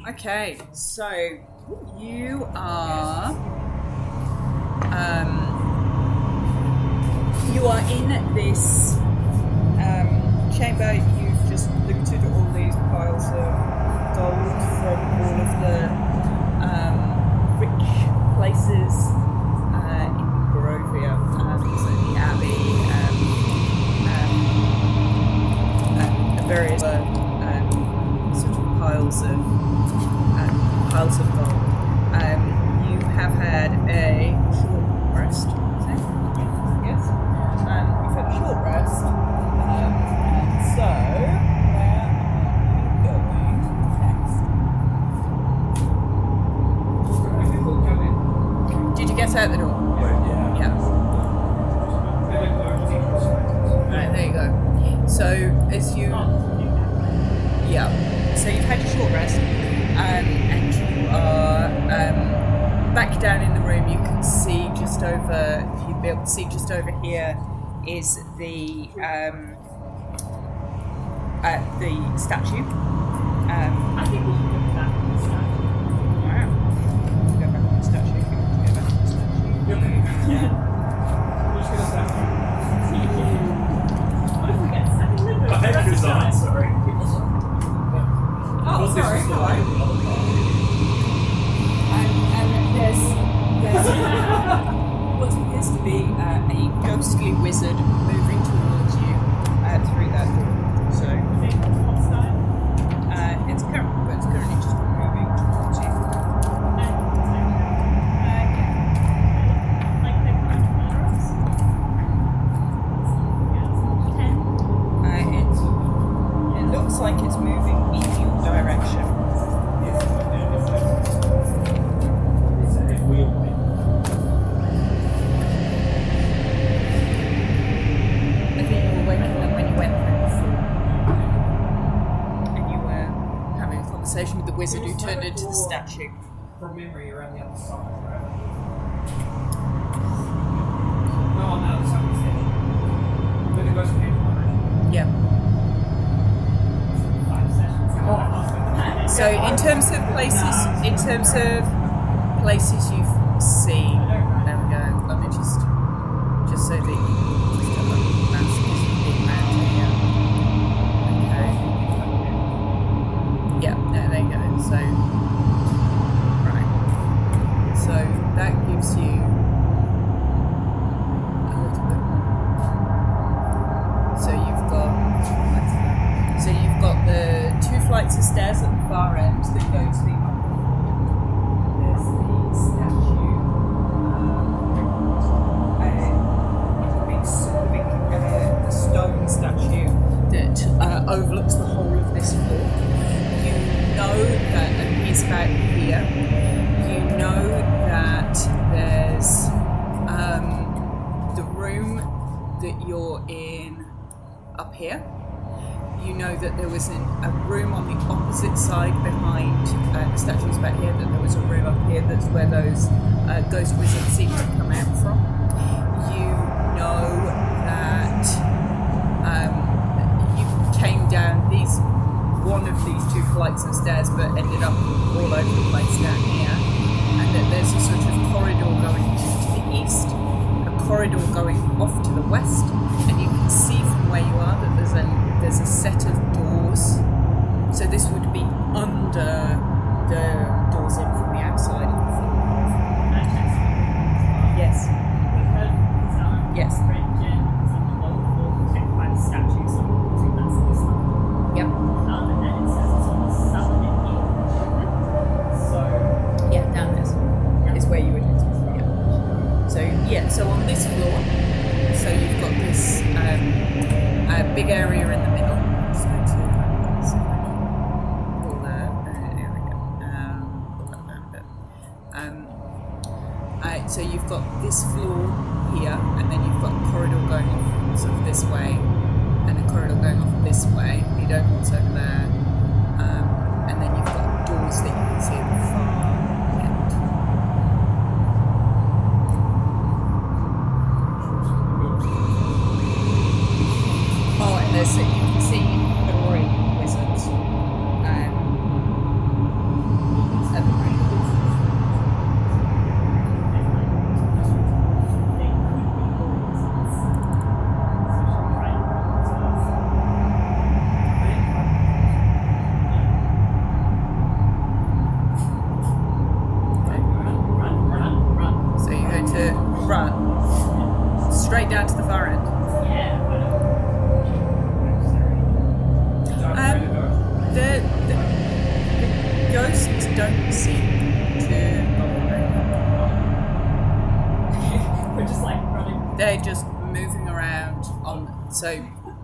Okay, so you are in this chamber. You've just looted all these piles of gold from all of the rich places in Barovia, so the Abbey, various sort of piles of gold. You have had a short rest. Yes. You've had a short rest. And so, where are you going next? Did you get out the door? Yeah. Right, there you go. So, as you... Yeah. So you've had your short rest, and you are back down in the room. You can see just over. You'll be able to see just over here is the statue. I think we should go back to the statue. Wow. Go back to the statue. If you want to go back to the statue. Yeah. Let's get a statue. What did we get? I think design. Sorry. Oh, sorry. And there's what appears to be a ghostly wizard moving towards you through that door. So it's currently just moving towards you. It looks like it's moving in your direction. I think you were waking up when you went there before. And you were having a conversation with the wizard who turned into the statue. From memory, around the other side, right? No, on the other side of the station. But it goes from Yeah. So in terms of places you've seen, there we go. Let me just so that you just have a massive big map here. Okay. Yeah, there you go. So right. So that gives you a little bit more. So you've got the 2 flights of stairs at the far end that go to the upper floor. There's the statue, the stone statue that overlooks the whole of this floor. You know that, and he's about here, you know that there's the room that you're in up here. You know that there was a room on the opposite side behind the statues back here, that there was a room up here that's where those ghost wizards seem to come out from. You know that you came down one of these 2 flights of stairs but ended up all over the place down here, and that there's a sort of corridor going to the east, a corridor going off to the west, and you can see from where you are that there's a set of doors. So this would be under the doors in from the outside of the floor. Yes. We've heard from Yes. French and on the lower floor protected by the statues, so I think that's this one. Yep. And then it says it's on the southern end. So Yeah, down this is where you would expect. Yeah. So on this floor, so you've got this big area in the middle. So pull that. There we go. Pull that down a bit. So you've got this floor here, and then you've got a corridor going off sort of this way, and a corridor going off this way. You don't know what's over there, and then you've got doors that you can see at the far end. Oh, and so you can see the Rory wizards.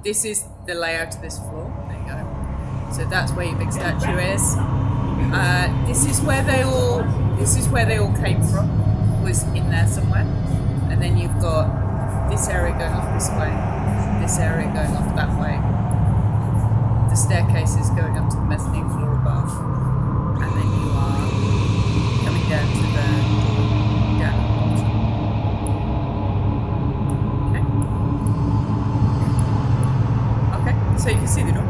this is the layout of this floor. There you go. So that's where your big statue is. This is where they all came from. Was in there somewhere. And then you've got this area going off this way, this area going off that way. The staircase is going up to the mezzanine floor above, and then you are coming down to the door down at the bottom. Okay. Okay, so you can see the door.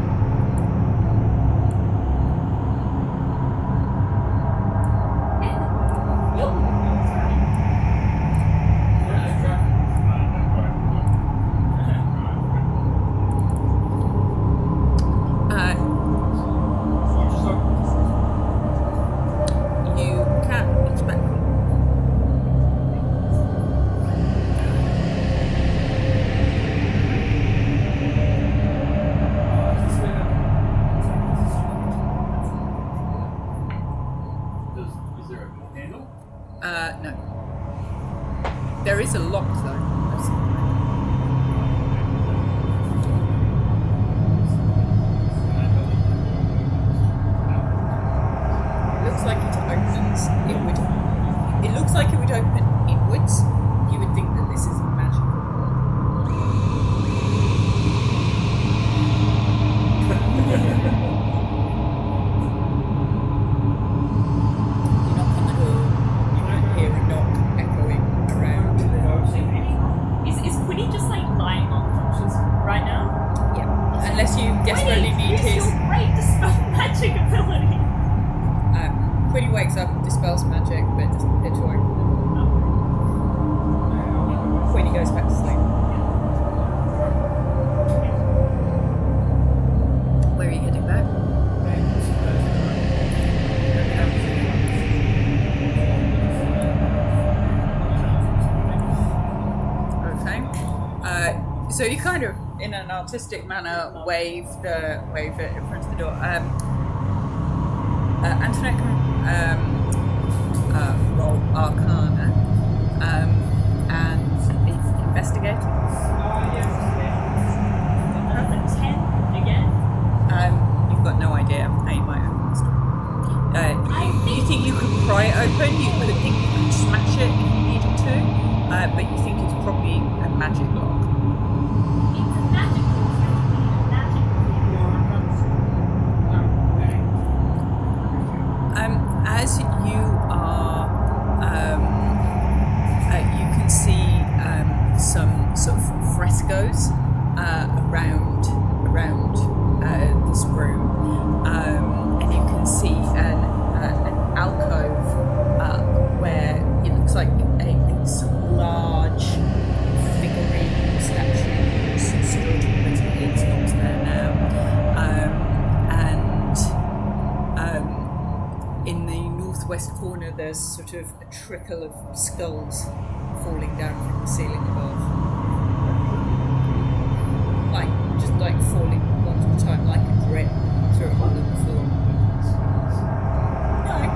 No. There is a lock though. It looks like it opens. It looks like it would open inwards. You would think that this is magical. Unless you desperately need his... Use your great dispel magic ability. Quinny wakes up and dispels magic, but doesn't appear to open it. Quinny goes back to sleep. Where are you heading back? Okay. So you kind of, in an artistic manner, wave it in front of the door. Antoinette can roll Arcana and investigate. Perfect. 10 again. You've got no idea how you might open this door. You think you could pry it open? You could think you could smash it if you needed to, but you think it's probably a magic lock. As you are, you can see some sort of frescoes around this room, and you can see an alcove where it looks like these large figurine statues stood, but it's not there now, in the northwest corner, there's sort of a trickle of skulls falling down from the ceiling above. Just falling one at a time, like a drip through a hole in the floor.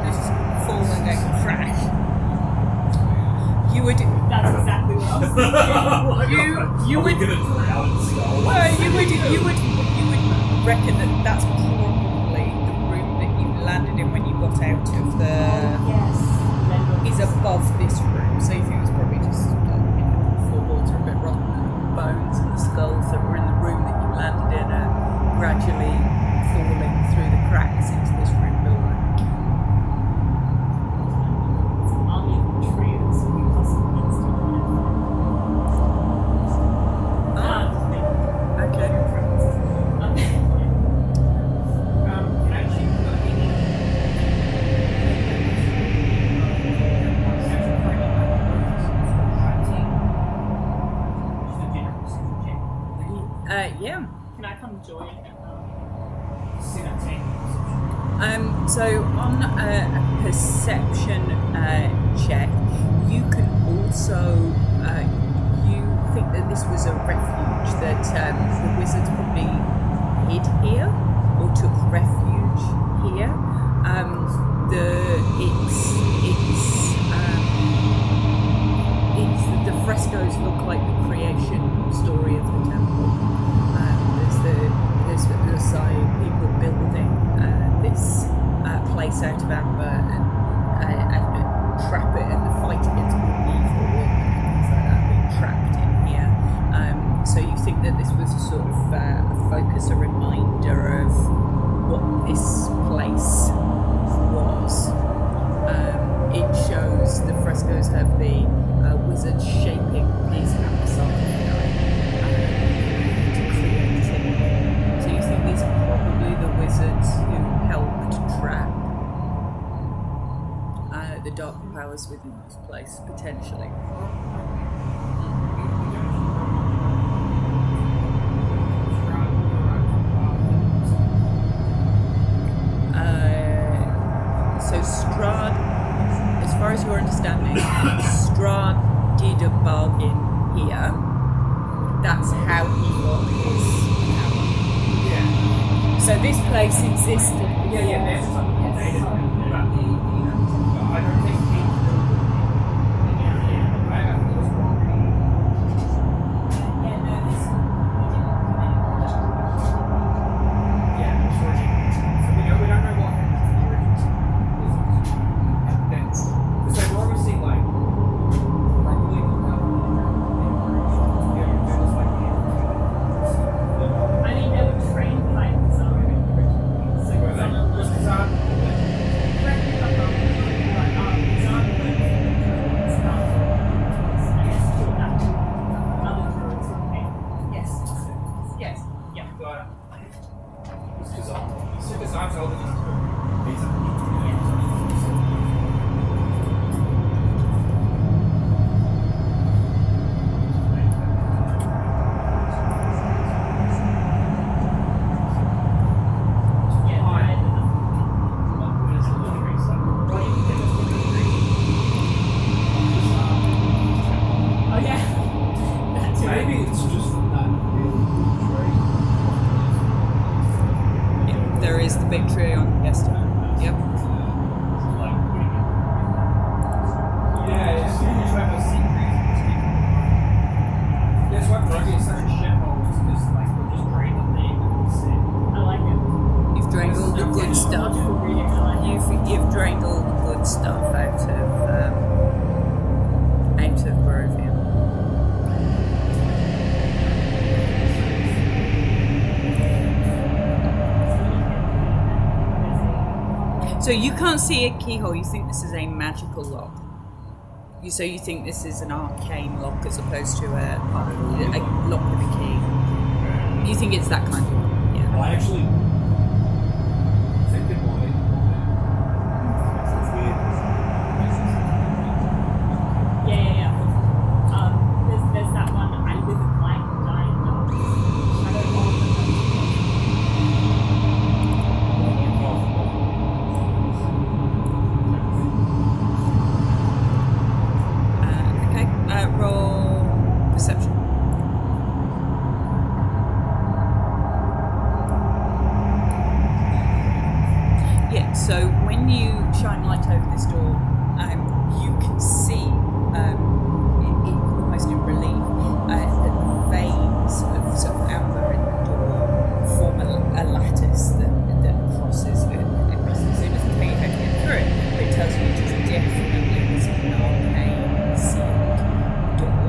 Just falling like a crash. You would... That's exactly what I was thinking. You would reckon that that's probably the room that you landed in when you got out of the... Yes. is above this room, so you think it's probably just floorboards are a bit rotten, and bones and the skulls that were in the room that you landed in are gradually falling through the cracks into this room building. I'll leave the tree and so we possibly can still Okay. Can I actually Yeah. Can I come join? So on a perception check, you can also you think that this was a refuge that the wizards probably hid here or took refuge here. The frescoes look like the creation story of the temple. as a reminder of what this place was. It shows the frescoes have the wizards shaping these sarcophagi to create it. So you think these are probably the wizards who helped trap the dark powers within this place, potentially. So Strahd, as far as your understanding, Strahd did a bargain here. That's how he got his power. Yeah. So this place existed. Yeah, there's something dated. But I don't think he. I think it was wrong. Yeah, it's original. So we don't know what happened to the original. And then, because they were obviously like, probably I mean, they were trained by Kazan originally. So were they? Was Kazan? correct me if I'm wrong, but Kazan was I guess taught that to other druids who came. Yes. Yes. Yeah. Got it. It's Kazan. So Kazan's older than us. Oh yeah. That's right. Maybe it's just that Yeah, there is the big tree on Esther. Yep. Yeah, it's like a secret. That's why Brody is such a shithole, is because like we're just drained the thing and we sit. I like it. You've drained all the good stuff. Reading, I like it. You've drained all the good stuff out of Barovia. So you can't see a keyhole. You think this is a magical lock. So you think this is an arcane lock as opposed to a lock with a key. You think it's that kind of lock, yeah. I actually think it might. It's weird. Yeah. There's that one. I live in light, dying dark. Shadow Okay, roll perception. Yeah, so when you shine light over this door, you can see, almost in relief, that the veins of sort of amber in the door form a lattice that crosses it. So it doesn't tell you how to get through it, but it tells you it is definitely an arcane sealed door.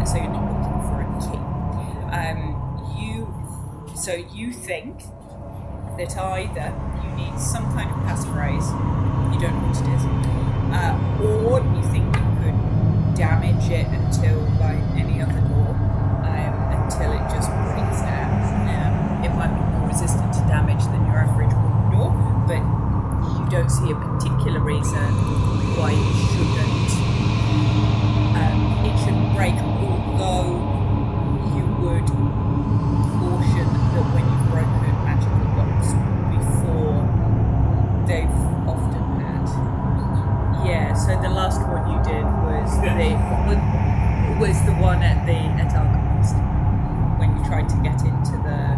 So you're not looking for a key. So you think that either you need some kind of passphrase, you don't know what it is, or you think you could damage it until, like any other door, until it just breaks down. It might be more resistant to damage than your average wooden door, but you don't see a particular reason why it shouldn't break, although you would caution that when you've broken magical locks before, they've often had. Yeah, so the last one you did was the one at Alchemist, when you tried to get into the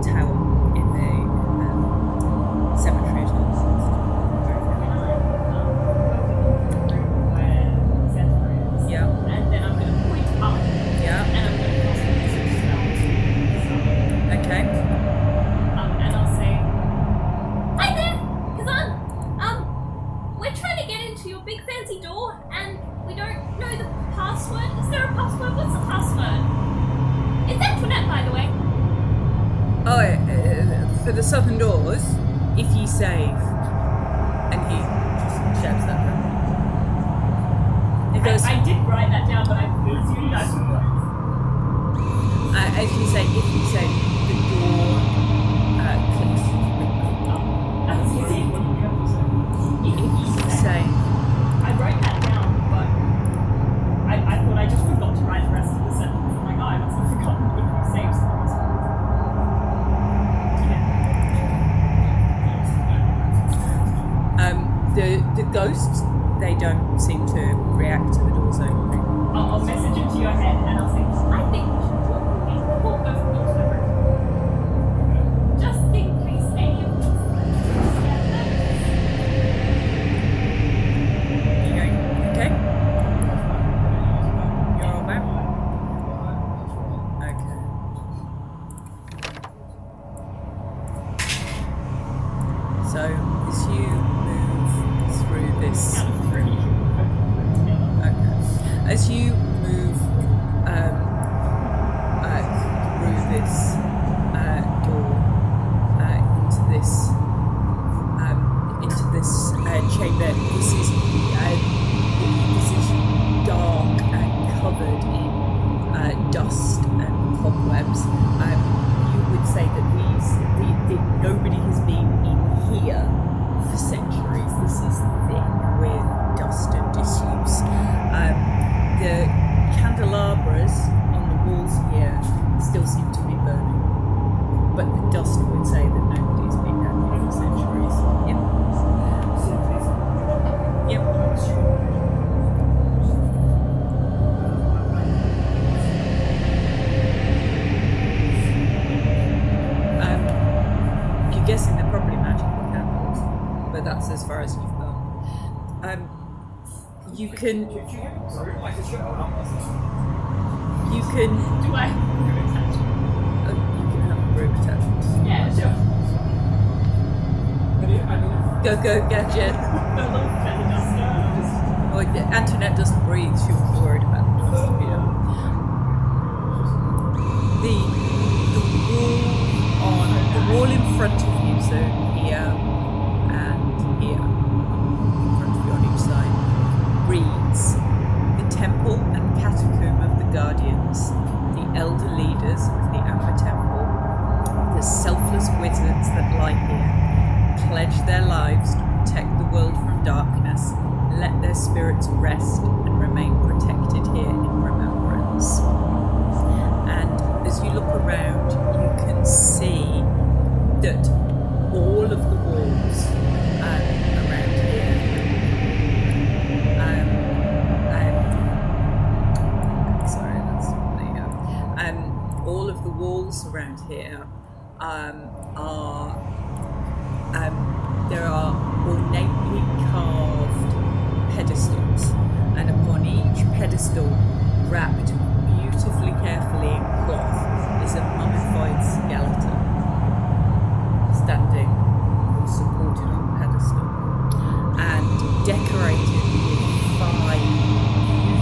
tower in the cemetery as well. Yeah. And then I'm going to point up. Yeah. And I'm going to cast a message spell. Okay. And I'll say, "Hi there, Kazan. We're trying to get into your big fancy door, and we don't know the password. Is there a password? What's the password? It's Antoinette. for the southern doors, if ye save, and he just shouts that down. It goes, I did write that down, but I assumed I forgot. as you say, if you save, the door clicks. That's easy. If you say, I wrote that down, but I thought I just forgot to write the rest of the sentence. I'm like, oh, I must have forgotten if we save someone. the ghosts, they don't seem to react to the doors opening. I'll message it to your head and I'll say, I think we should walk go to the room. Just in case any of us You going, okay? You're all back? Okay. So, as you move through this... Okay. As you move through this door into this chamber, this is dark and covered in dust and cobwebs. You would say that nobody has been in here for centuries. This is thick with dust and disuse. The candelabras on the walls here still seem to be burning, but the dust would say that nobody's been down here for centuries. Yep. Yep. You're guessing they're probably magical candles, but that's as far as you've gone. You can. Do I? You can have a room attachment. Yeah, sure. Go, gadget. The little feather duster. Well, Antoinette doesn't breathe. She was worried about it. Yeah. The wall in front of you, so here and here, in front of you on each side, reads: the temple and catacomb of the guardians, the elder leaders of the Amber Temple, the selfless wizards that lie here, pledge their lives to protect the world from darkness. Let their spirits rest and remain protected here in remembrance. And as you look around, you can see that all of the walls around here all of the walls around here there are ornately carved pedestals, and upon each pedestal, wrapped beautifully carefully in cloth, is a mummified skeleton standing or supported on the pedestal and decorated with fine,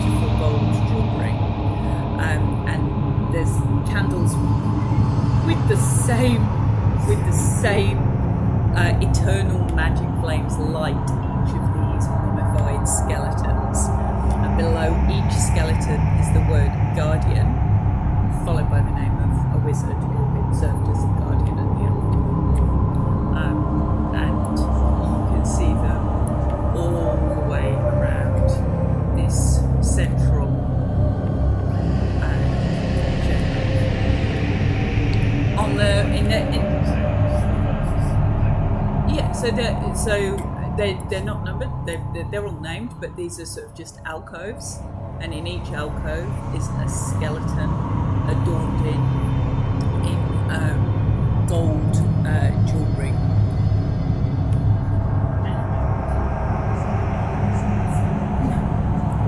beautiful gold jewellery. And there's candles with the same eternal magic flames light each of these mummified skeletons. And below each skeleton is the word guardian, followed by the name of a wizard who had served as a guardian at the end. And you can see them all the way around this central they're not numbered. They're all named, but these are sort of just alcoves, and in each alcove is a skeleton adorned in gold jewellery.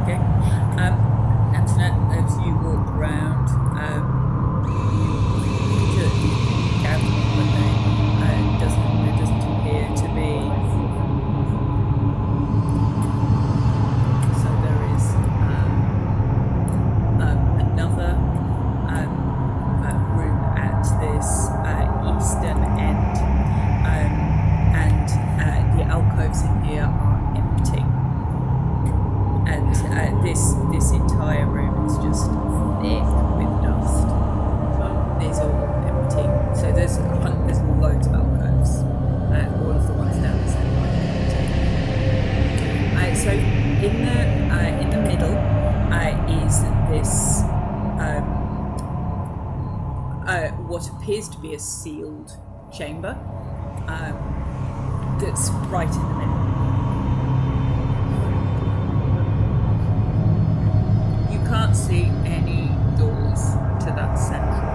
Okay, Antoinette, as you walk around, you count them, but there doesn't appear to be. So there is another what appears to be a sealed chamber that's right in the middle. You can't see any doors to that central.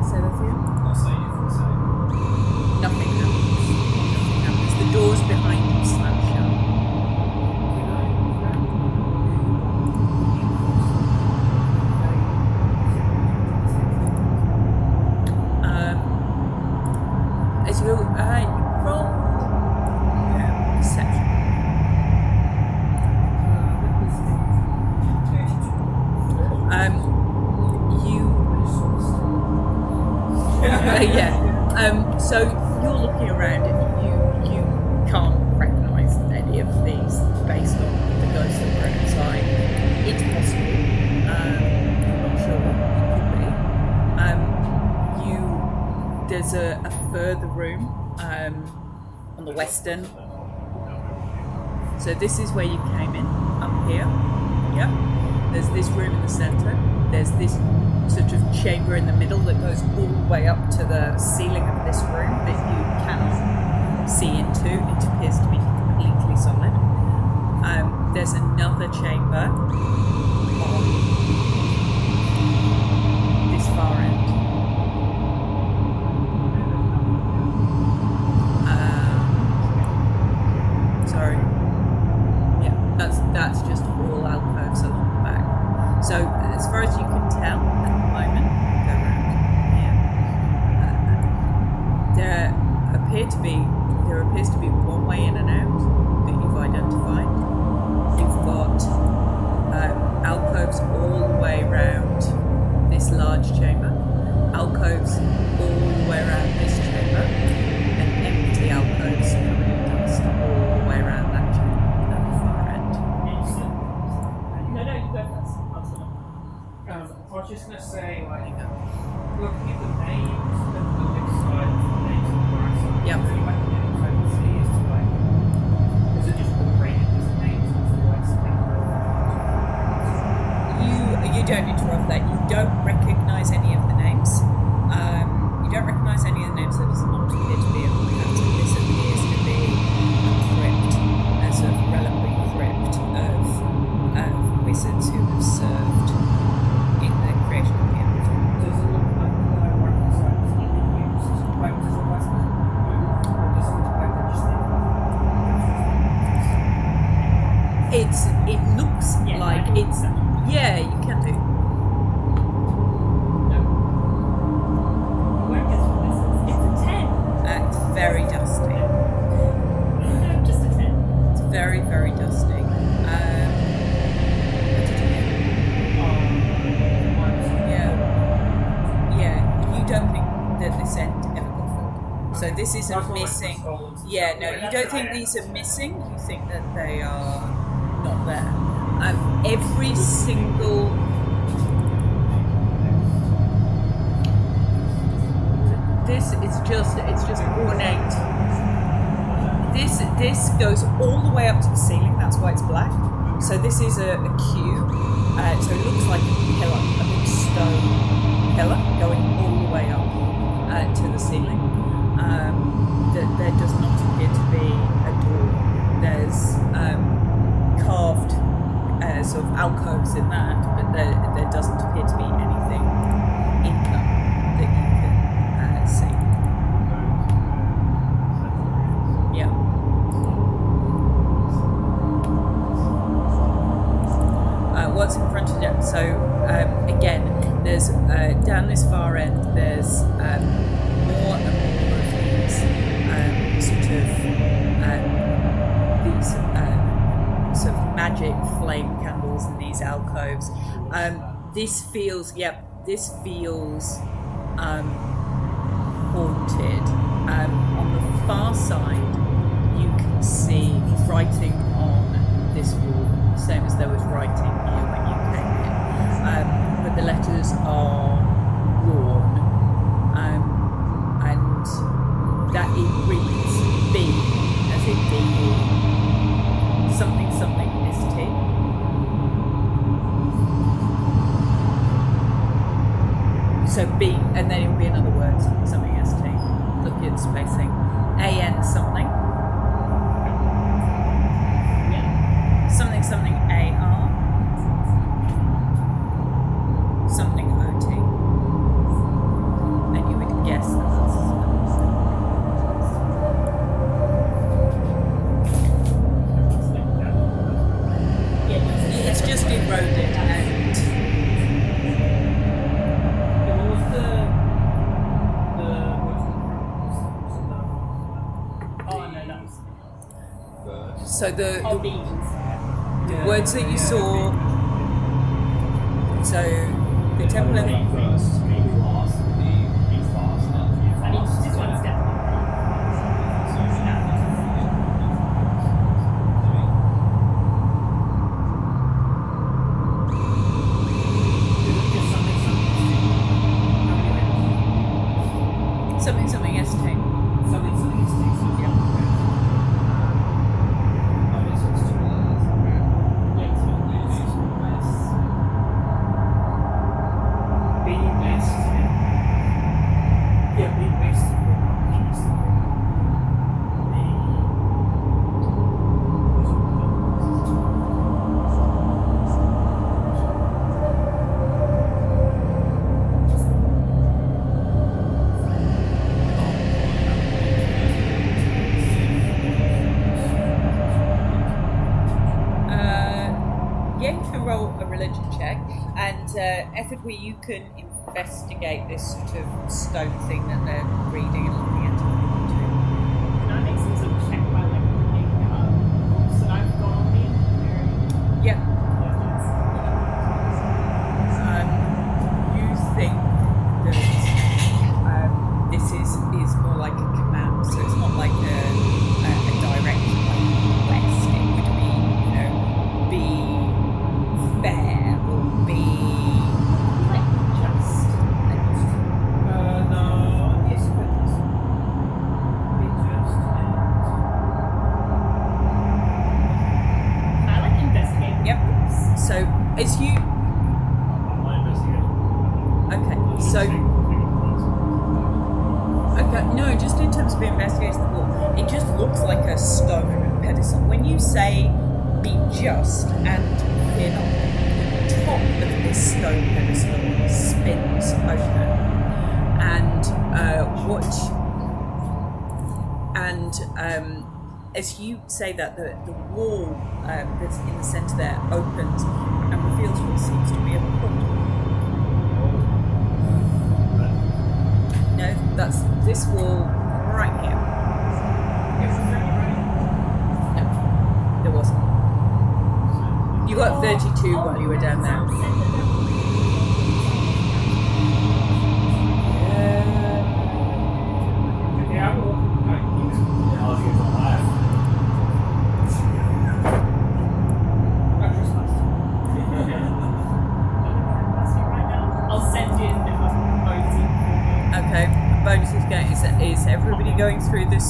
Say that again? I'll say if you say. Nothing happens. Nothing happens. The doors behind you slam shut. As you roll perception. So you're looking around and you can't recognise any of these based on the ghosts that were outside. It's possible. I'm not sure what it could be. There's a further room on the western. So this is where you came in, up here. Yeah. There's this room in the centre. There's this sort of chamber in the middle that goes all the way up to the ceiling of this room that you cannot see into. It appears to be completely solid. There's another chamber on this far end. Sorry. Yeah, that's just all alcoves along the back. So as far as you can tell at the moment, go around here. There appears to be one way in and out that you've identified. You've got alcoves all the way around this large chamber, alcoves all the way around this chamber, and empty alcoves covered in dust all the way around that chamber at the far end. No, you go first. I was just gonna say, like, looking at the names of the left side, the names of the right side. Yep. Really, like, the only time to see is to, like, is it just all rated as names of the right side? You don't interrupt that. You don't recognise any of the names. You don't recognise any of the names. That does not appear to be a pattern. This appears to be a crypt, a sort of reliquary crypt of wizards who have served in the creation of the Empire. Does it look like the right side is even used like as a weapon? Or does it look like they're just It looks Yeah, like I can it's perception. yeah. You can do. Where gets from this? It's a 10. It's very dusty. No, just a 10. It's very very dusty. What did you get? Yeah. You don't think that this end ever got filled. So this isn't missing. Yeah, no, you don't think these are missing. You think that they are not there. Every single. This is just. It's just ornate. This goes all the way up to the ceiling. That's why it's black. So this is a cube. So it looks like a pillar, a big stone pillar going all the way up to the ceiling. There does not appear to be a door. There's carved sort of alcoves in that, but there doesn't appear to be anything in them that you can see. Yeah. What's in front of them? So again, there's down this far end. There's more and more of these sort of magic flame candles in these alcoves. This feels haunted. On the far side, you can see writing on this wall, same as there was writing here when you came in. But the letters are worn, and that it reads B, as in B, something misty. So B, and then it will be another word, something ST. Look at the spacing. AN something. Something something AR. Something OT. And you would guess that that's it's just eroded and What was the Oh no, that's so the beans. words that you saw. So the temple and First, maybe last, be fast. I mean, this one's definitely. something something ST. something is Yeah. Being best. Yeah, being best. Yeah, you can roll a religion check, and effort where you can investigate this sort of stone thing that they're reading and looking at if you want to. Can I make some sort of check by like reading books that I've got on me? Yeah. You think that this is more like a command, so it's not like a direct like west. It would be, you know, be fair or be Like just. No, yes, but be just. Can I like investigate? Yep. So as you My investigation. okay, so okay, no, just in terms of investigating the wall, it just looks like a stone pedestal. When you say be just and fear not, the top of this stone pedestal spins open, and as you say that, the wall that's in the centre there opens and reveals what seems to be a portal. No, that's this wall right here. No, there wasn't. You got 32 while you were down there. Yeah, I will. How's it going? I trust myself. I'll send in voting. Okay, bonus is going. Is everybody going through this?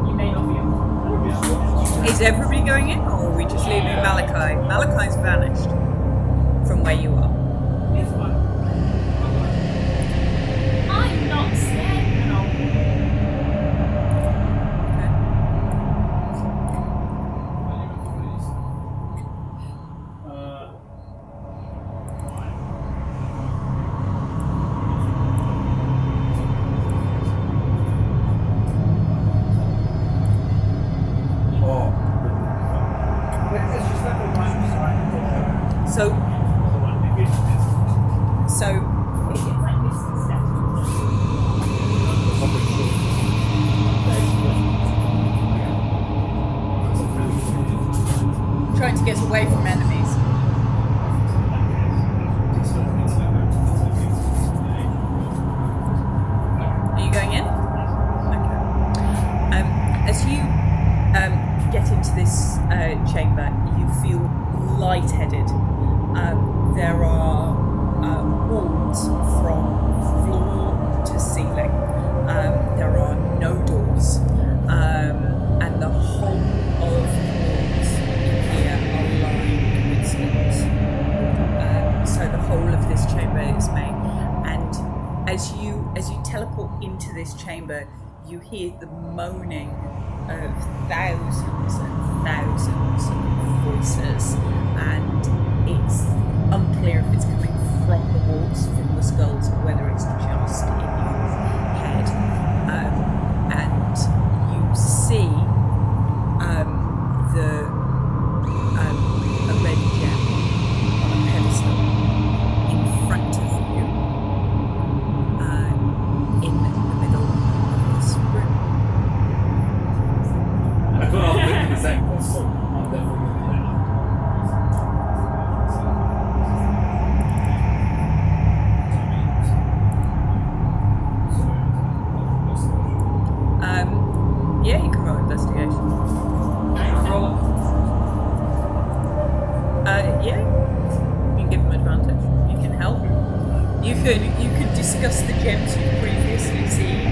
You may not be able to. Is everybody going in, or are we just leaving Malachi? Malachi's vanished from where you are. It's fine. I'm not scared now. It's just like a one side. So It's like this step. trying to get away from enemies. Are you going in? Okay. As you get into this chamber, you feel lightheaded. There are walls from floor to ceiling. There are no doors, and the whole of the walls in here are lined with stones. door into this chamber, you hear the moaning of thousands and thousands of voices, and it's unclear if it's coming from the walls, from the skulls, or whether it's just in your head. And you see a red gem on a pedestal in front of you, in the middle of this room. I thought I was thinking the same thing, so I'm definitely going to do that. Yeah, you can roll investigation. Yeah, you can give them advantage. You can help. You could discuss the gems you've previously seen.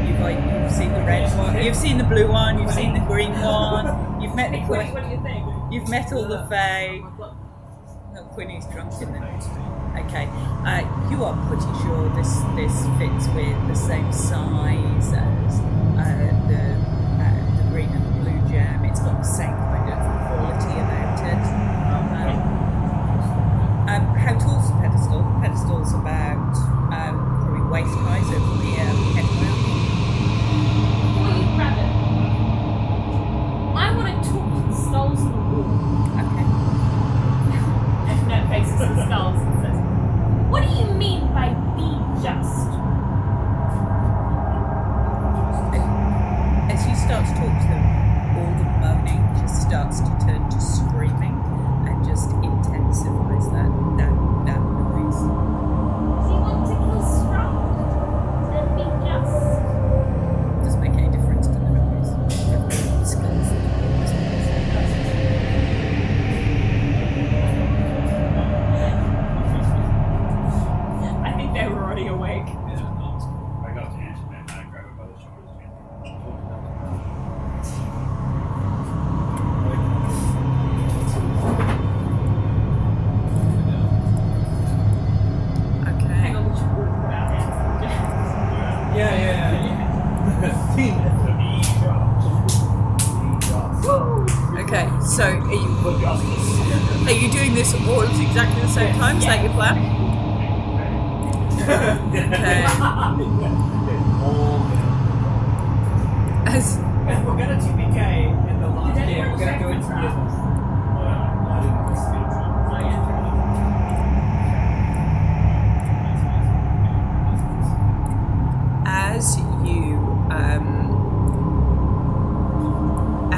You've seen the red one, you've seen the blue one, you've seen the green one. You've met the What do you think? You've met all the Fae. No, Quinny's drunk in the Okay, you are pretty sure this fits with the same size as the green and the blue gem. It's got the same kind of quality about it. How tall's the pedestal? The pedestal's about probably waist high, so from the head round. Before you grab it, I want to talk to the skulls on the wall. Okay. And Ned faces the skulls and says, "What do you mean by be just?" As you start to talk to them, all the moaning just starts to turn to screaming and just intensifies that noise. Do you want to kill strong? Then be just. Doesn't make any difference to the noise. The skulls. I think they were already awake. I got to answer that, and I grab it by the shoulders. Okay. Hang on, we should walk without hands. Yeah. Team effort. Okay, so are you doing this all at exactly the same time? Is that your plan? Okay. As If we're gonna TPK in the last Did game, anyone we're gonna check go the into trap? business.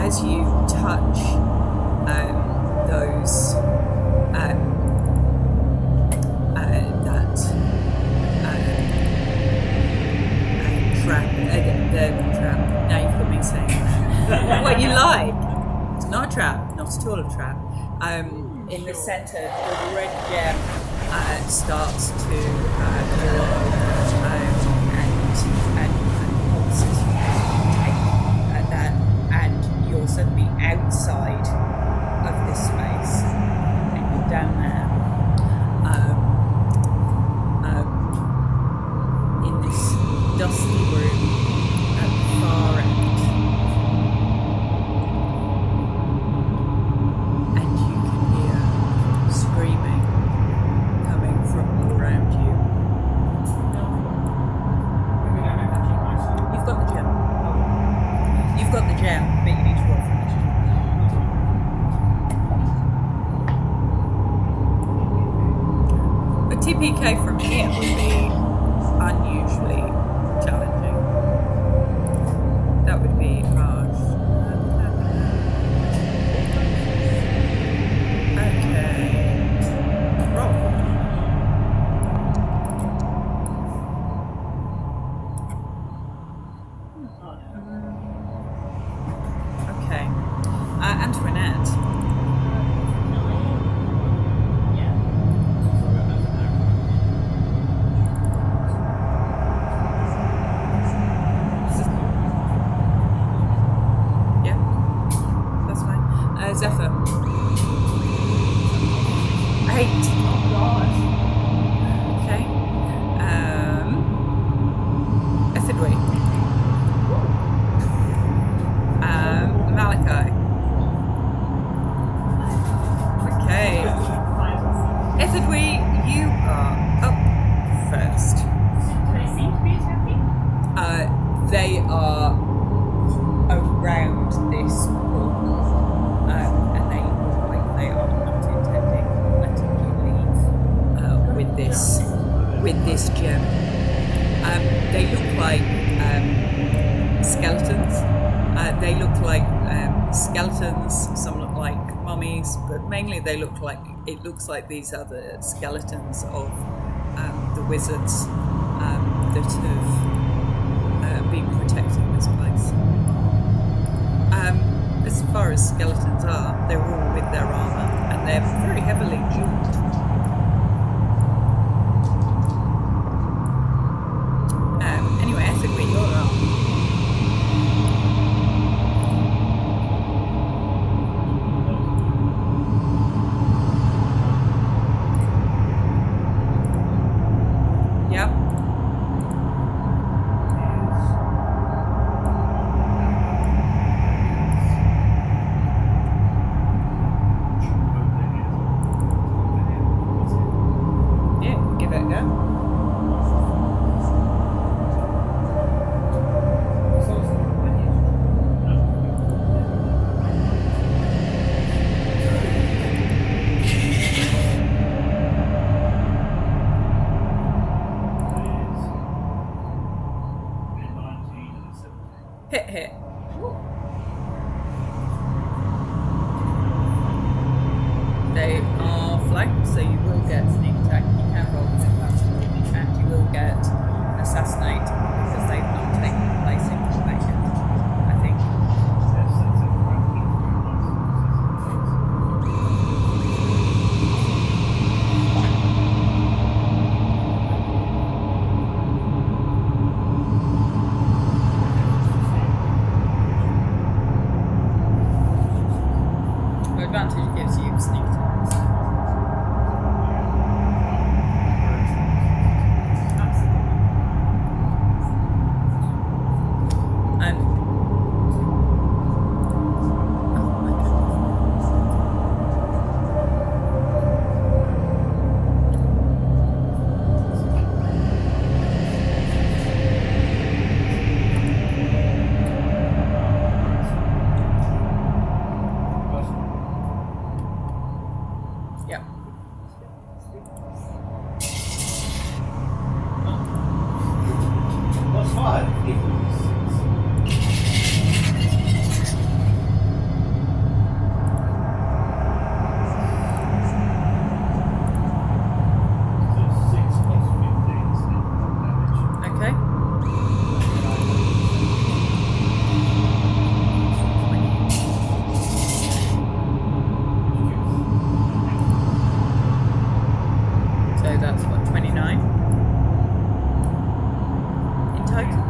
as you touch those trap, the trap. Now you've got me saying what you like. It's not a trap, not at all a trap. In the centre, the red gem starts to glow, and pulses at that, and you're suddenly outside of this space, and you're down there. In this dusty room at the far end, and you can hear screaming coming from all around you. You've got the gem. You've got the gem, but you need to roll for initiative. A TPK from here would be unusually challenging. That would be harsh. Okay. Roll. Okay. Antoinette. Yeah, that's fine. Zephyr. 8. Okay. skeletons. Some look like mummies, but mainly it looks like these are the skeletons of the wizards that have been protecting this place. As far as skeletons are, they're all with their armour and they're very heavily jewelled. Anyway, I think you're up. Yep. Yeah, give it a go. Hit. They are flanked, so you will get sneak attack. You can roll with advantage, and you will get assassinate because they've not taken place in combat yet, I think. Advantage gives you sneak attacks. And oh my yeah. What's 5? Okay. So that's what, 29 in total?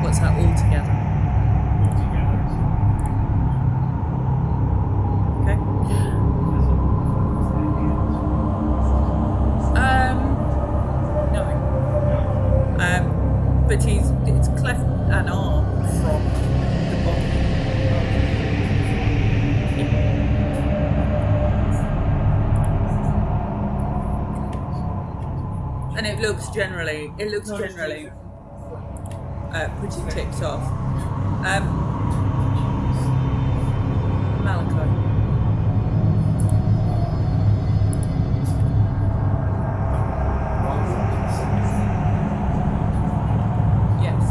What's that all together? Okay. No. But it's cleft an arm from the body. And it looks generally pretty ticked off. Malachi. Yes.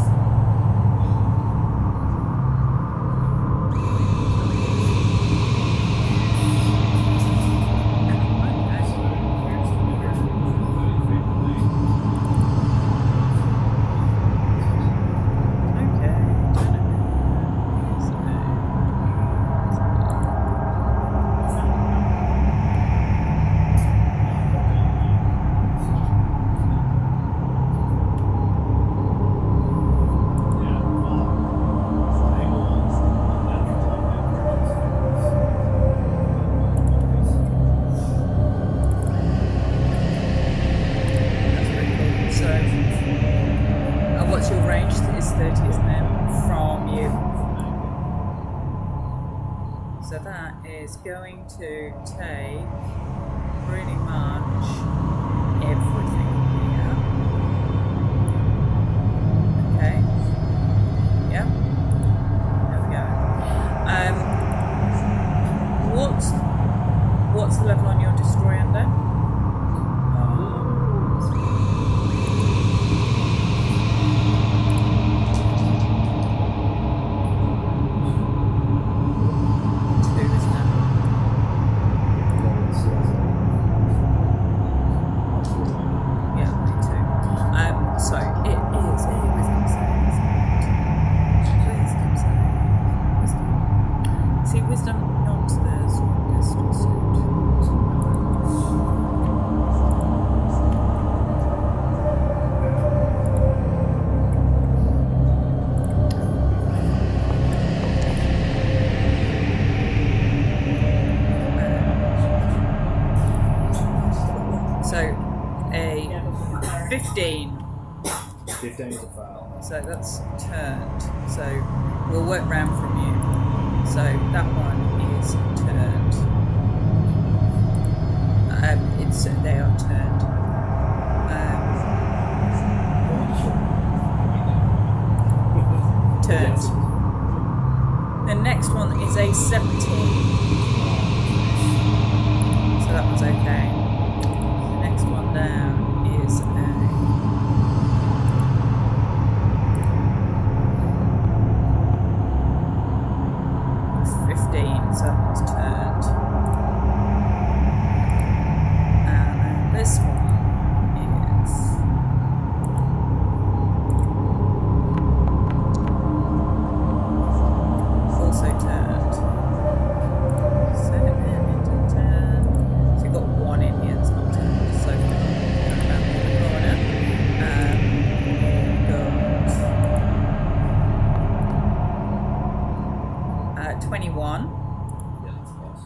What's your range? It's 30, isn't it? From you. So that is going to take pretty much everything here. Okay. Yep. There we go. What's the level on your destroy under? 15 is a foul. So that's turned. So we'll work round from you. So that one is turned. They are turned. Turned. The next one is a 17. So that one's okay. The next one down is a 15, so that one's turned. And then this one is also turned. 7 into 10. So you've got one in here that's not turned. So around the corner. We've got 21. Yeah, that's close.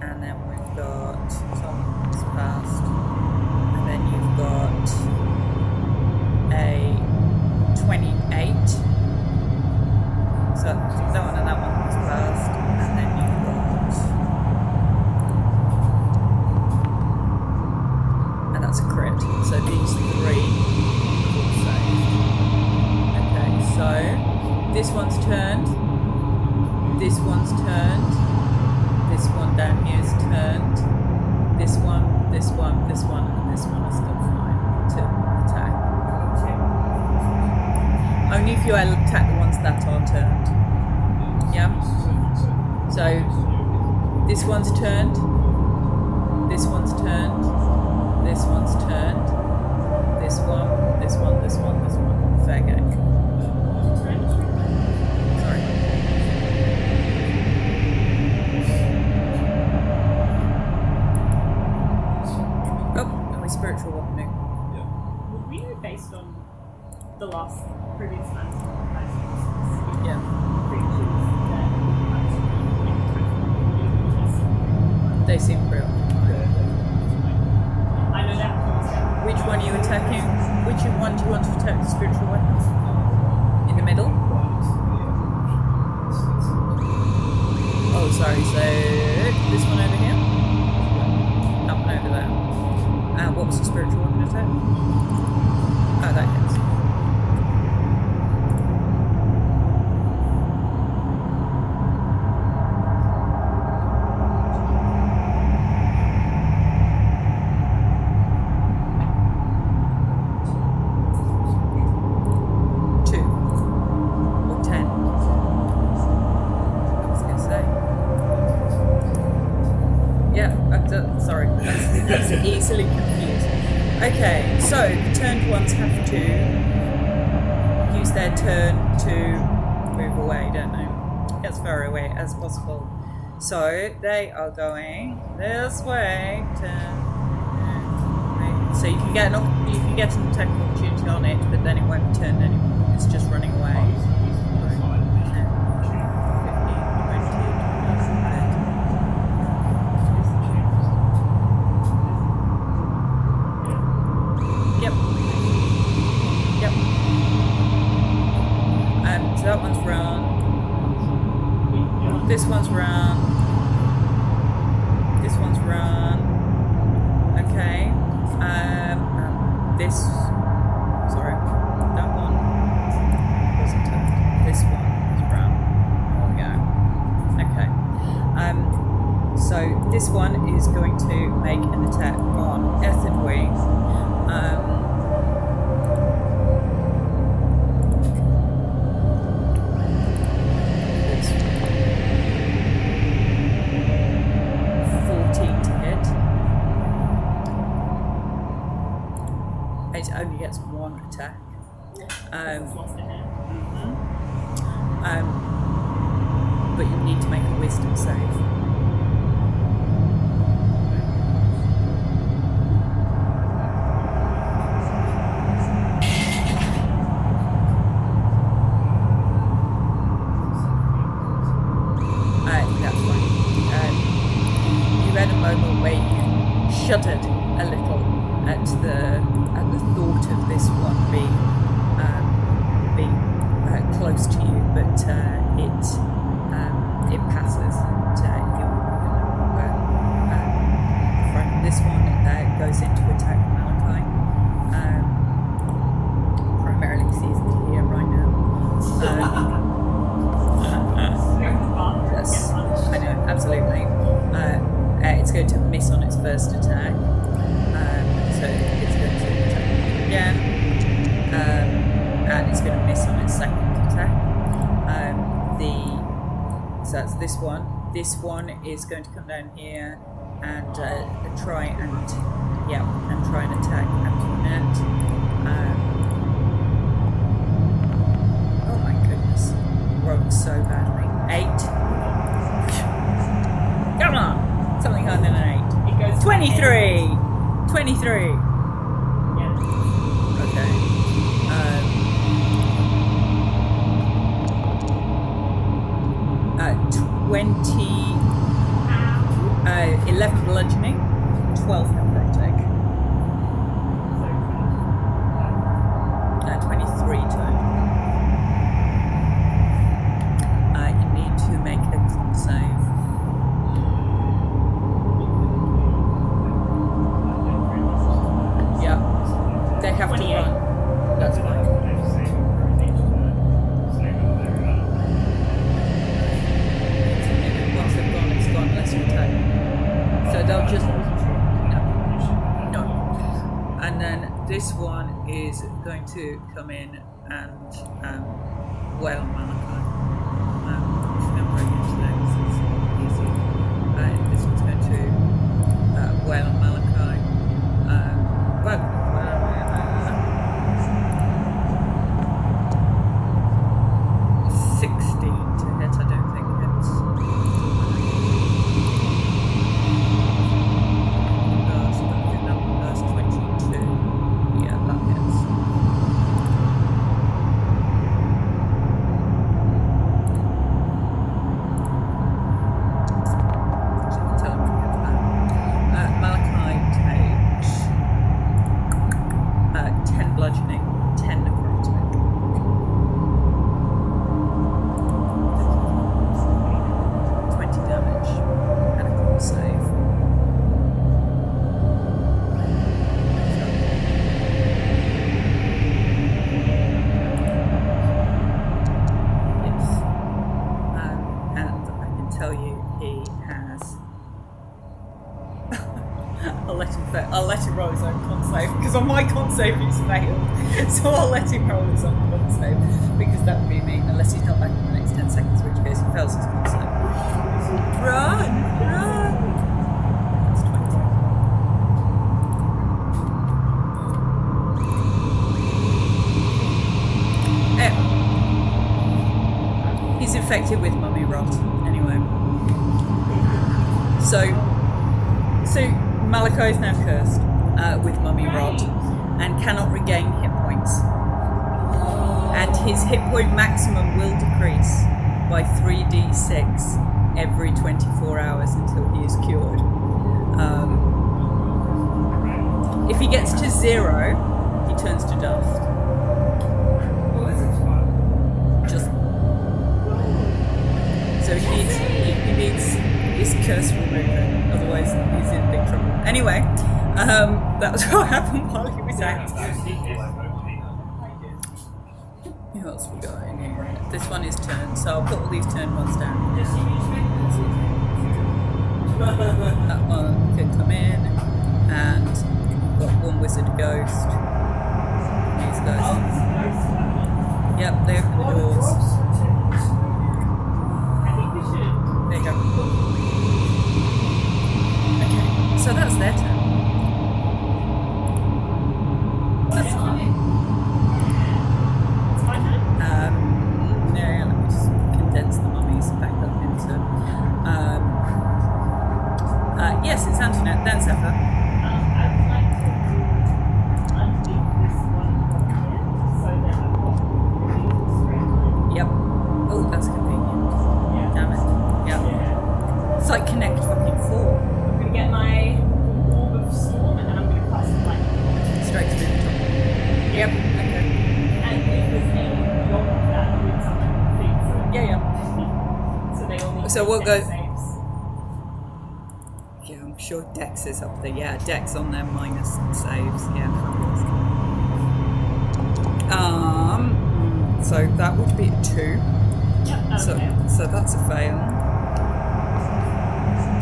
And then we've got Tom's passed. And then you've got a 28. So that one and that one was passed. And then you've got, and that's a crit. So these three will save. Okay, so this one's turned. This one's turned. This one down here is turned. This one, this one, this one, and this one are still fine to attack. Only if you attack the ones that are turned. Yeah? So, this one's turned. This one's turned. This one's turned. This one, this one, this one, this one. Fair game. Sorry. Spiritual weaponing. Yeah. Would we know based on the last previous ones? Yeah. Creatures They seem real. I know that. Which one are you attacking? Which one do you want to attack the spiritual weapon? In the middle? Oh, sorry. So this one over here? That one over there. What was the spiritual weapon attack? Oh, that hits. Easily confused. Okay, so the turned ones have to use their turn to move away, don't they? As far away as possible. So they are going this way. So you can get an attack opportunity on it, but then it won't be turned anymore. It's just running away. So that one's round. This one's round. This one's round. Okay. This. Sorry. That one wasn't turned. This one is round. There we go. Okay. So this one is going to make an attack on Ethenway. 14 to hit. It only gets one attack. But you need to make a wisdom save. Shuddered a little at the thought of this one being first attack. So it's going to attack again. And it's going to miss on its second attack. So that's this one. This one is going to come down here and try and attack Antoinette. Oh my goodness, rolling so badly. 8. Come on, something higher than an 8. It goes 23. 23. Yeah. Okay. 11 bludgeoning, 12 necrotic. 23 total. You need to make a con save. Yeah, they have to 28. run. That's fine. Once they've gone, it's gone. Let's attack. So they'll just no. And then this one is going to come in and wail on Malachi. Remember again today, this is easy. This one's going to wail on Malachi. 16 to hit, I don't think hits. That's 22. Yeah, that hits. Tell him to get that. Malachi takes 10 bludgeoning, 10 necrotic. 20 damage and a con save. Yes. And I can tell you he has. I'll let him roll his own con save because on my con save he's failed. So I'll let him roll his own con save because that would be mean unless he's not back in the next 10 seconds, in which case he fails his con save. Run! That's 20. He's infected with mummy rot, anyway. So Malachi is now cursed with mummy rot and cannot regain hit points. And his hit point maximum will decrease by 3d6 every 24 hours until he is cured. If he gets to 0, he turns to dust. Well, this is fun. Just so he needs his curse remover, otherwise he's in big trouble. Anyway, that was what happened while he was out. What else we got in here? This one is turn, so I'll put all these turn ones down. That one can come in, and we've got one wizard ghost. These guys. Yep, they open the doors. There you go. Okay, so that's their turn. That's fine. Yeah, let me just condense the mummies back up into. Yes, it's Antoinette, then Zephyr. I would like to undo this one here so that I've got really straight line. Yep. Oh, that's convenient. Yeah. Damn it. Yep. Yeah. It's like Connect fucking 4. I'm going to get my Orb of Storm and then I'm going to cast Lightning. Straight through the top. Yep. Okay. And if there's any beyond that, with something things. Yeah. So they all need So to we'll make go- saves. Yeah, I'm sure Dex is up there. Yeah, Dex on their minus saves. Yeah, fabulous. So that would be a 2. Yep, that was fair. So that's a fail.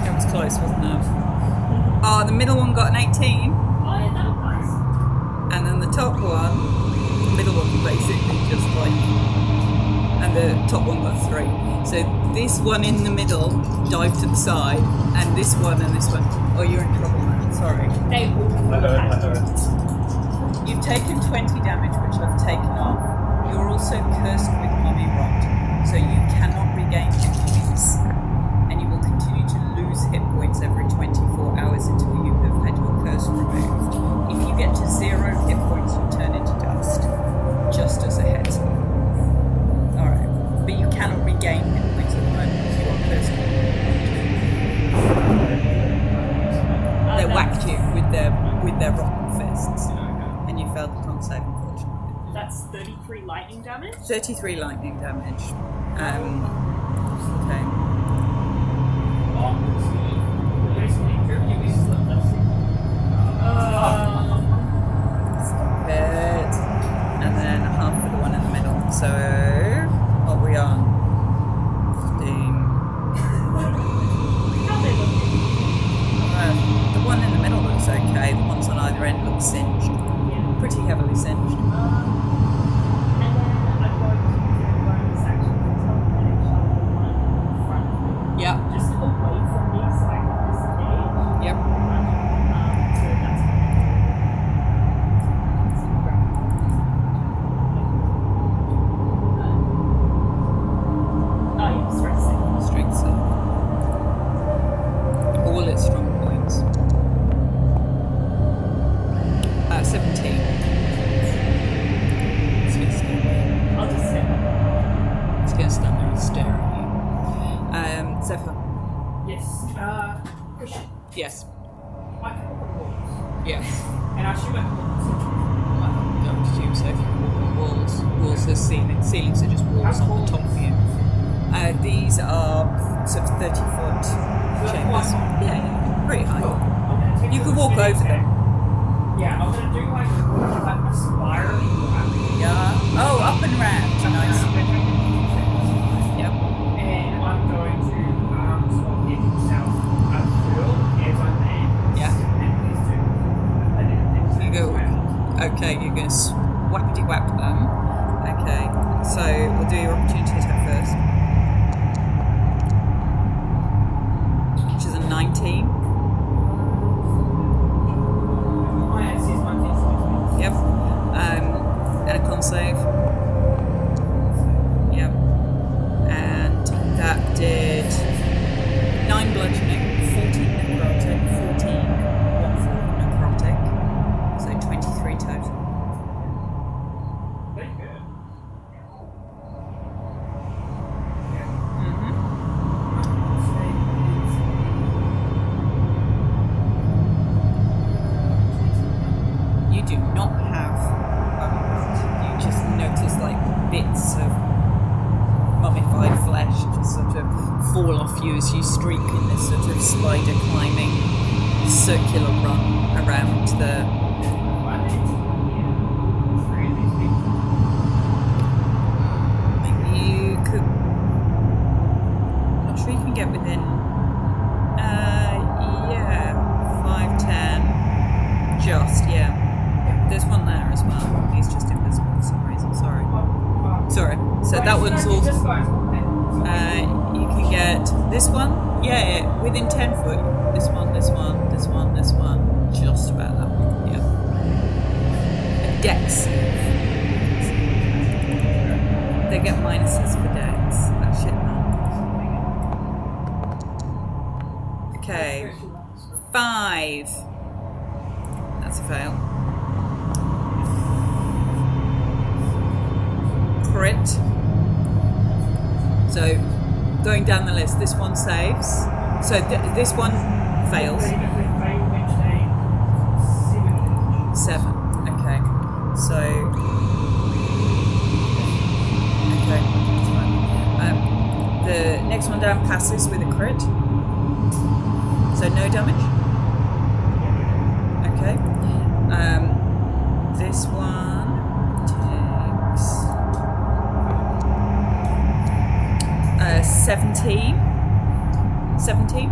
It was close, wasn't it? Oh, the middle one got an 18. Oh, yeah, that was nice. And then the top one, the middle one basically just like, and the top one got 3. So this one in the middle dived to the side, and this one. Oh, you're in trouble, man. Sorry. They all I heard. You've taken 20 damage, which I've taken off. You're also cursed with mummy rot, so you cannot regain hit points, and you will continue to lose hit points every 24 hours until you have had your curse removed. If you get to 0 hit points, you turn into dust. Just as a heads up. Alright. But you cannot regain hit points at the moment because you are cursed. They whacked you with their rotten fists, and you failed the con save, unfortunately. That's 33 lightning damage. 33 lightning damage. Okay. Stop it. And then a half for the one in the middle. So, what are we on? 15. The one in the middle looks okay. The ones on either end look singed. Yeah. Pretty heavily singed. And then I'm going to do a bonus action to teleportation the one in front of me. Yep. Just away from me so I can disengage. Yep. So that's strength save. Strength save. All its strong points. 17. It's going to stand there. I'll just step. It's going to stand there and stare at you. Zephyr. Yes. Question. Yes. I can walk on walls. Yes. And I assume I can walk on Well, I'm going to assume so if you can walk on walls. Walls are ceilings. Ceilings are just walls on the top of you. These are sort of 30-foot chambers. Yeah, pretty high. You could walk over them. Yeah, I'm gonna do like a spiral. Yeah. Oh, up and round. Nice. Yep. And I'm going to sort of get himself uphill as I land. Yeah. And please do. You go. Okay, you're going to whackety whack them. Okay. So we'll do your opportunity attack first. Which is a 19. Yep. And a con save. Yep. And that did 9 bludgeoning, 14 necrotic, 14 necrotic. So 23 total. Very good. You do not have you just notice like bits of mummified flesh just sort of fall off you as you streak in this sort of spider climbing circular run around the you could not sure you can get within 5, 10 just there's one there as well. He's just invisible for some reason. Sorry. So that one's all. You can get this one. Yeah, within 10 foot. This one. Just about that one. Yeah. A dex. They get minuses for dex. That shit, man. Okay. 5. That's a fail. Crit. So, going down the list, this one saves. So this one fails. 7. Okay. So. Okay. That's fine. The next one down passes with a crit. So no damage. Okay. This one takes 17. 17.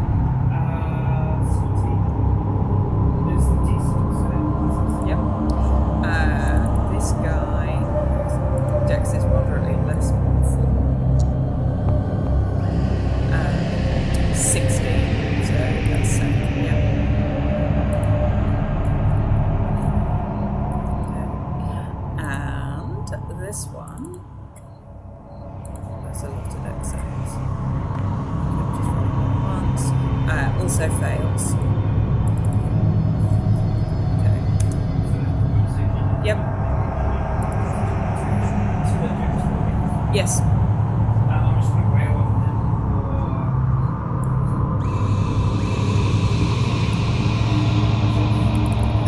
also fails. Okay. Yep. Yes. I'm just going to whale off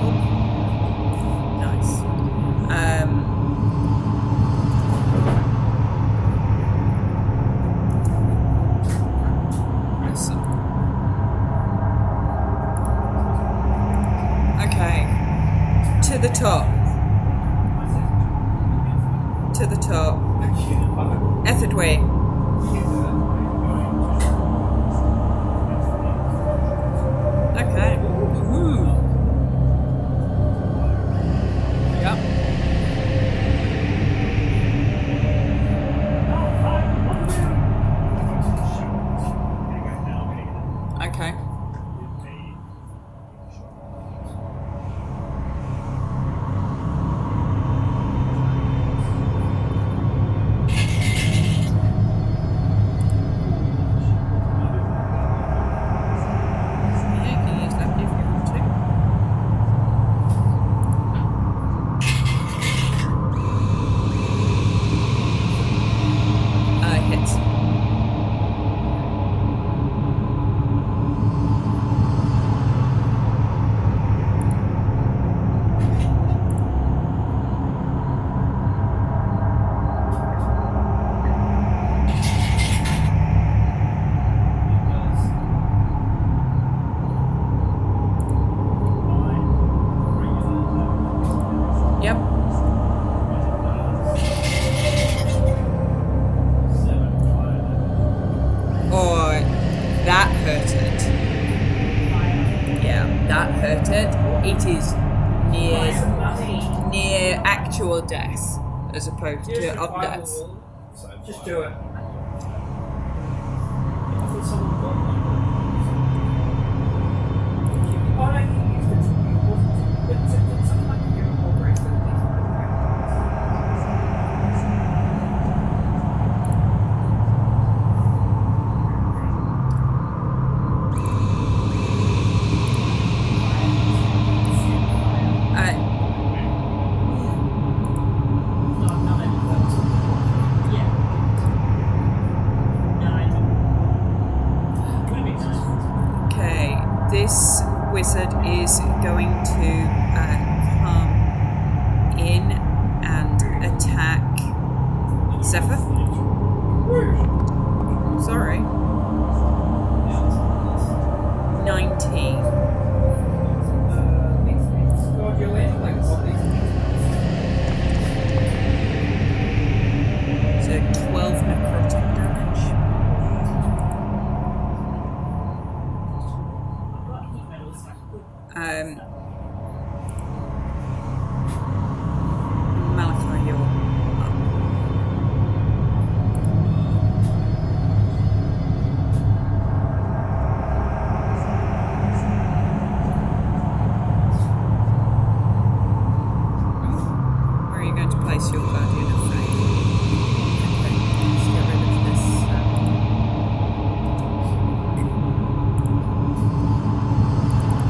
Cool. Nice. Listen. Okay. To the top. To the top. Etherdway. Okay. Ooh. Yep. Okay. Yeah, you can use that if you want to. Hits. Yep. Oh, that hurted. Yeah, that hurted. It is near actual death as opposed to up death. Just do it. Okay, this wizard is going to come in and attack Zephyr. Sorry. 19. God, you're landing like zombies. So 12 necrotic damage. Malachi, you're up. Where are you going to place your guardian of fate? Okay, let's get rid of this.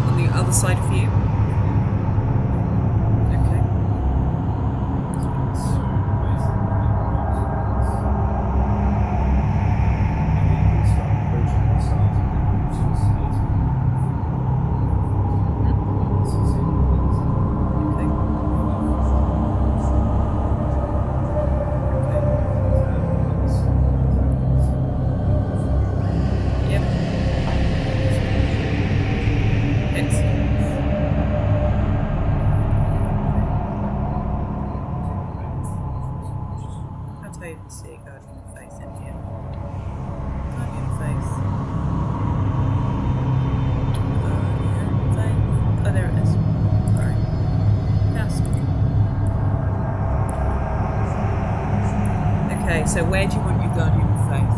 On the other side of you. Okay. Okay. Yep. Hits. I'll tell you to see Guardian of Faith in here. Guardian of Faith. Guardian of Faith. Oh, there it is. Sorry. Cast. Okay, so where do you want your Guardian of Faith?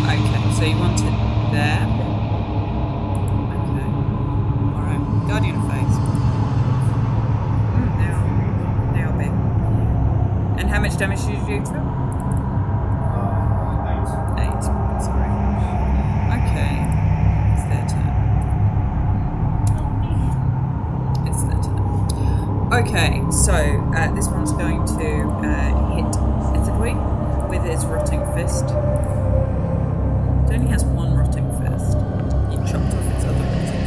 Okay, so you want it there? Okay. Alright, Guardian of Faith. Now big. And how much damage did you do to it? Okay, so this one's going to hit Ethidwe with his rotting fist. It only has one rotting fist. He chopped off its other rotting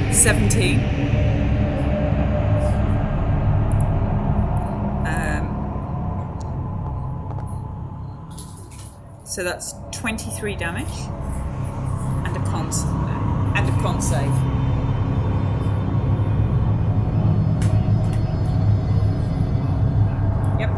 fist. 17. So that's 23 damage and a con save. Yep.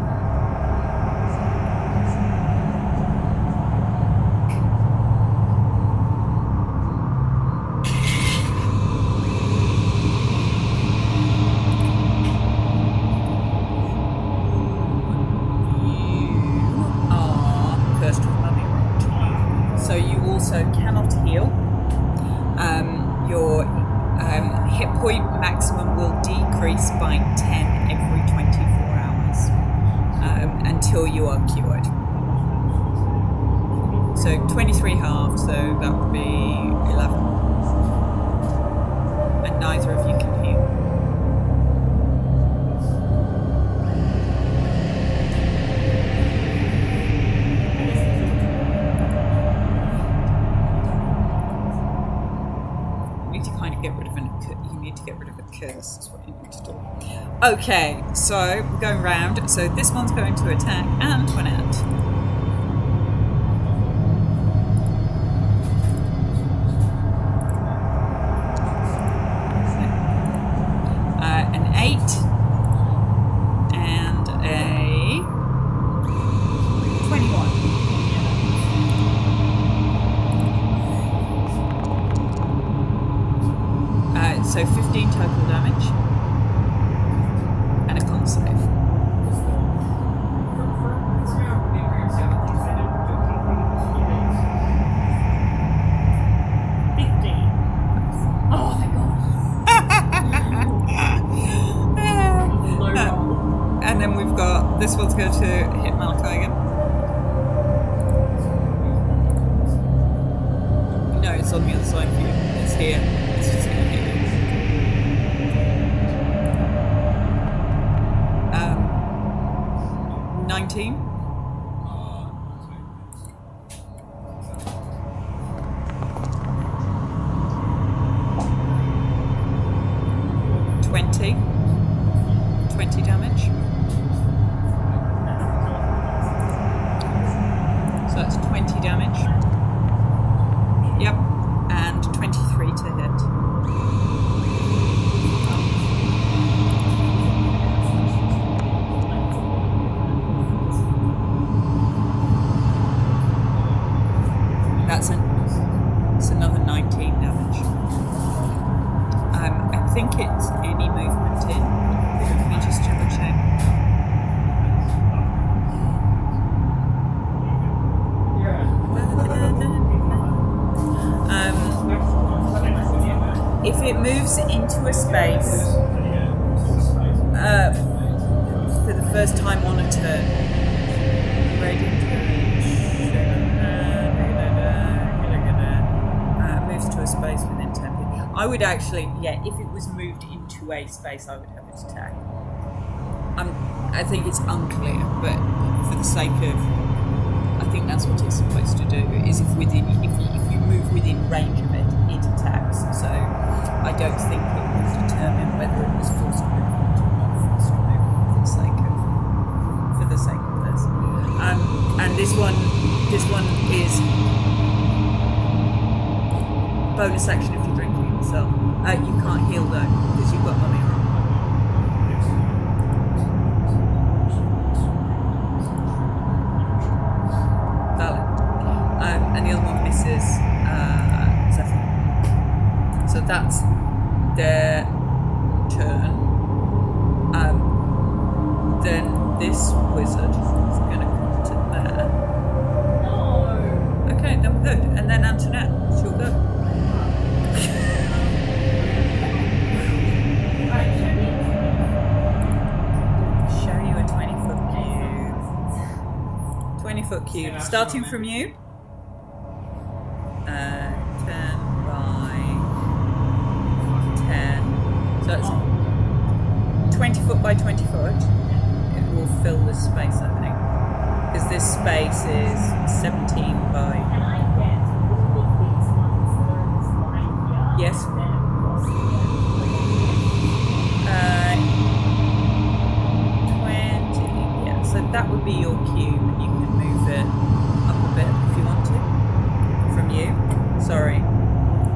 So you also cannot heal. Your hit point maximum will decrease by 10 every 24 hours until you are cured. So 23 half, so that would be 11. And neither of you can heal. You need to get rid of a curse, is what you need to do. Okay, so we're going round. So this one's going to attack Antoinette. An 8 and a 21. So 15 total damage and a con save. Oh, thank God. And then we've got this one's going to hit Malachi again. No, it's on the other side of you. It's here. It's just going to hit you. 19. $20 damage. So that's 20 damage. Yep, and 23 to hit. It's another 19 damage. I think it's any movement in. Let me just double check. If it moves into a space for the first time on a turn, radiant moves to a space within 10 feet. I would actually, if it was moved into a space, I would have it attack. I think it's unclear, but for the sake of, I think that's what it's supposed to do. Is if you move within range of it, it attacks. So I don't think it will determine whether it was forced movement or not forced movement for the sake of this. And this one is bonus action if you're drinking yourself. You can't heal though because you've got mummy wrong. Valid. And the other one misses Zephyr. So that's their turn. Then this wizard is going to come to there. No. Okay, then we're good. And then Antoinette, she'll go. Show you a 20-foot cube. 20-foot cube. Starting from you. 10 by 10. So that's foot, it will fill this space, I think. Because this space is 17 by... Can I get all of these ones that are in this line here? Yes. And then across here? 20, yeah, so that would be your cube, and you can move it up a bit if you want to, from you, sorry.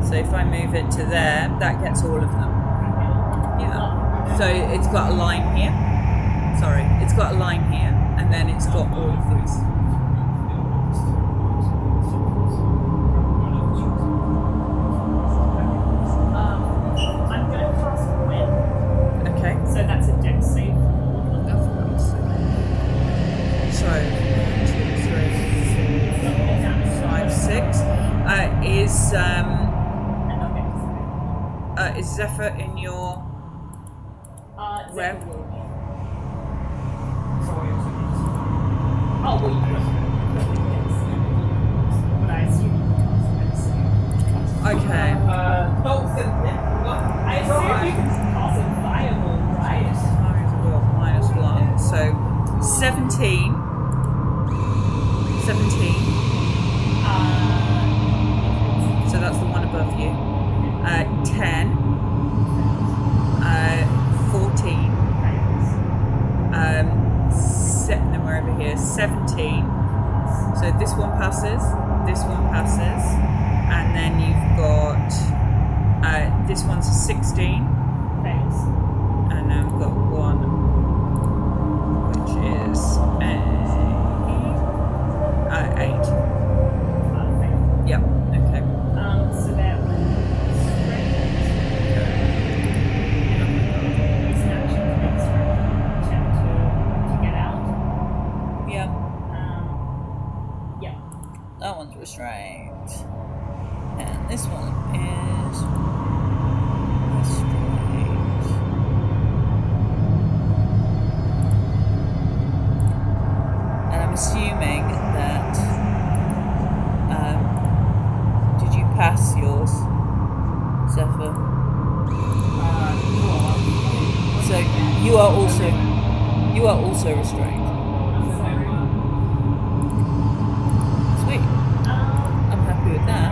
So if I move it to there, that gets all of them. Yeah. So it's got a line here, sorry, it's got a line here, and then it's got all of these. I'm going to cast Gwen. Okay. So that's a dex save. So, 1, 2, 3, 4, 5, 6. Is Zephyr in your web? Oh, well, you could but I assume you can cast Okay. I assume you can cast a fireball, right? -1. So 17. 17. So that's the one above you. 10. 14. Then we're over here. 17. So this one passes. This one passes. And then you've got this one's a 16. And then we've got one which is a 8. Yep, okay. So that was strength. Use an action to make strength check to get out. Yep, Yeah. that one's restrained. And this one is restrained. And I'm assuming that did you pass yours, Zephyr? So you are also restrained. Sweet. I'm happy with that.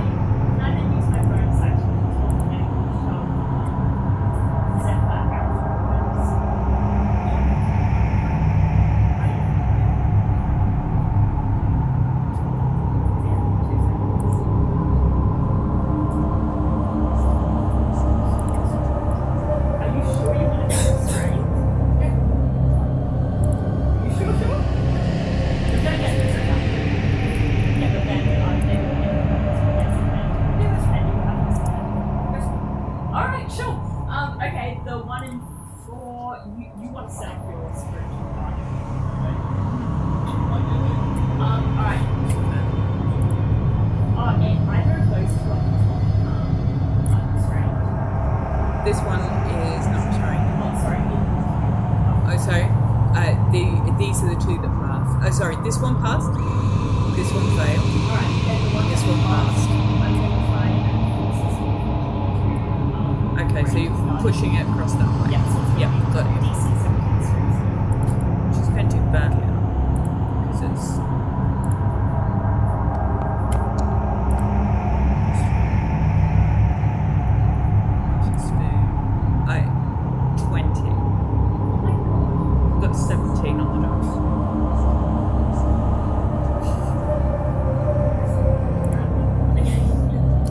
I didn't use my bonus action to shove Zephyr out of Are you sure you want to do this straight? You sure? You're gonna get this out. Yeah, but then alright, sure. Okay, the 1 in 4, you want to set up your spiritual guardian. Alright. And either of those two are restrained. This one is not restrained. Oh, sorry. Oh, sorry. These are the two that passed. Oh, sorry. This one passed. This one failed. Alright, then the one This one passed. I'm going to try and force Okay, so you're pushing it across that way. Yeah, so it's Yeah, got it. DC 17 strength. Which is going to do badly now. Because it's... Just do... 20. Oh my god. Got 17 on the dice.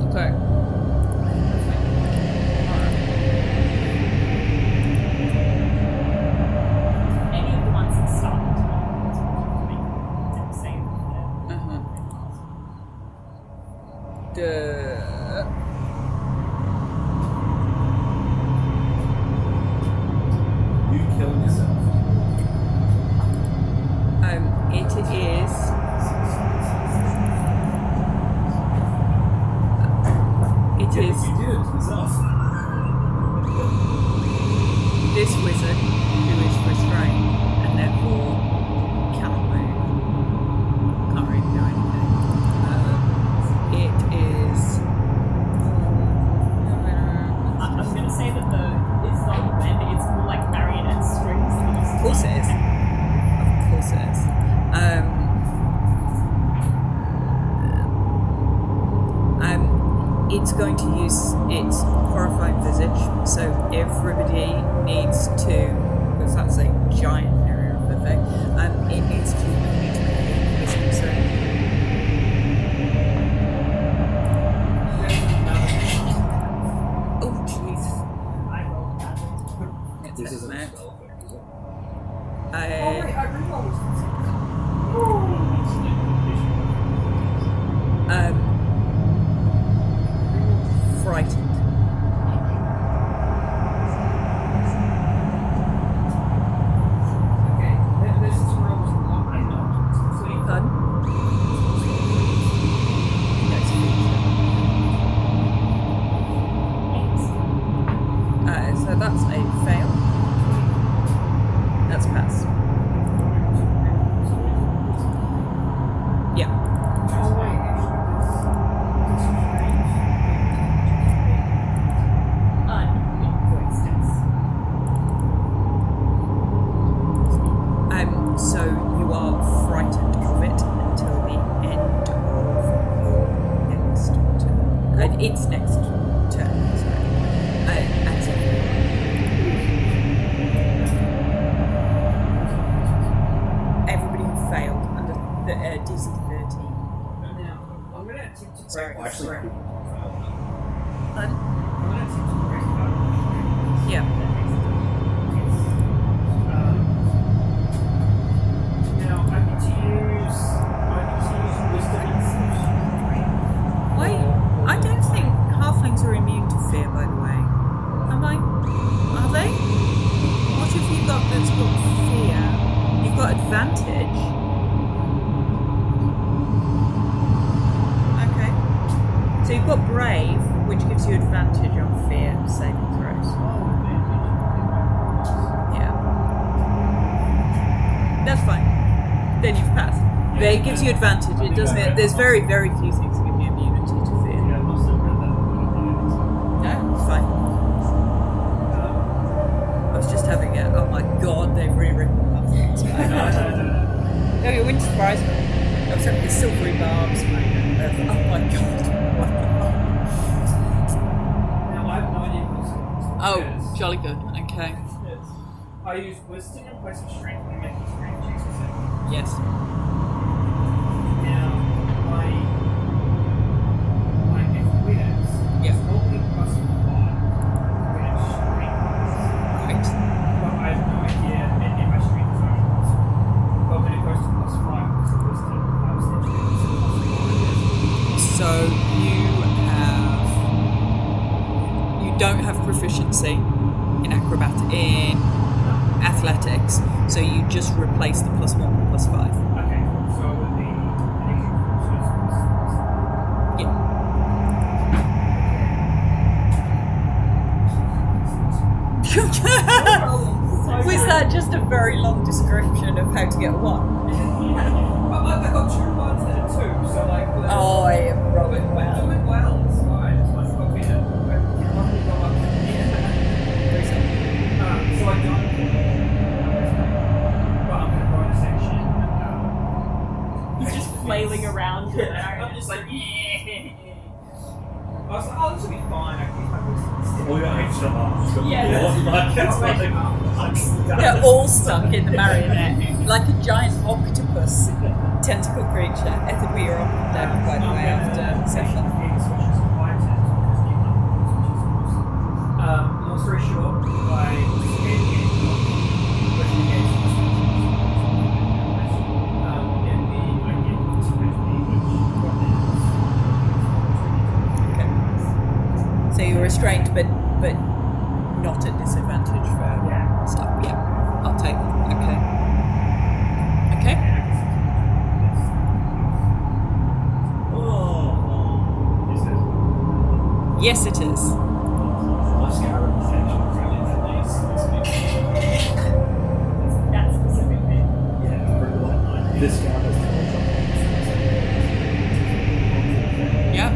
Okay. Any of the ones that started to make a save. Uh-huh. You killing yourself. It is going to use its horrifying visage, so everybody needs to, because that's a giant area of the thing, it needs to make a wisdom save. Oh, jeez. I rolled that. It's This isn't a mad. spell effect, is it? Oh, wait, I realized Frightened. okay, this is where I was lying on. So you Pardon? That's so that's a fail. That's a pass. Yeah. Oh, wait, actually, So you are frightened of it until the end of your next turn. Its next turn, sorry. And so everybody who failed under the DC 13. now, I'm going to attempt to Sorry. break Actually, this. Pardon? I'm going to attempt to break it out. Yeah. Now, I need to use wisdom and Wait, I don't think halflings are immune to fear, by the way. Am I? Are they? What have you got that's got fear? You've got advantage. Okay. So you've got brave, which gives you advantage on fear saving throws. Yeah. That's fine. Then you've passed. But it gives you advantage. It doesn't. There's very, very few things that give you immunity to fear. Yeah, I must have read that. No, it's fine. I was just having it. Oh my god, they've rewritten that. No, it wouldn't surprise me. I was having the silvery barbs. Oh my god. What the fuck? Now, I have no idea what's Oh, jolly good. Okay. I use wisdom in place of strength and make a strength checks for 7. Yes. Now, my athletes Yeah. is normally plus 5, which strength Right. but I have no idea if my strength is only plus 1. But when it goes to plus 5, because of wisdom, I was then strength is plus 5. So you don't have proficiency in athletics, so you just replace the +1 with +5. Okay, so it would be an Yeah. Was that just a very long description of how to get a 1? I got 2 ones and a 2, so like. Oh, I am rolling We're well. doing well, it's fine. It's fine. But we can probably go up from here. So I don't. But I'm going to bonus action. He's just flailing around. I'm just like, yeah. I was like, oh, this will be fine. I can use my wisdom instead. All your extra arms. Yeah. It's like, They're all stuck in the marionette, like a giant octopus tentacle creature. Ethel, you're up and down, by the way, after session. Long story short, I scared getting pushing against and I get to Okay. So you're restrained, but not at disadvantage for stuff. Yeah, I'll take that. Okay. Okay. Yes, it is. my scarab protection really at least. That specific thing. Yeah, pretty well. This scarab has Yep.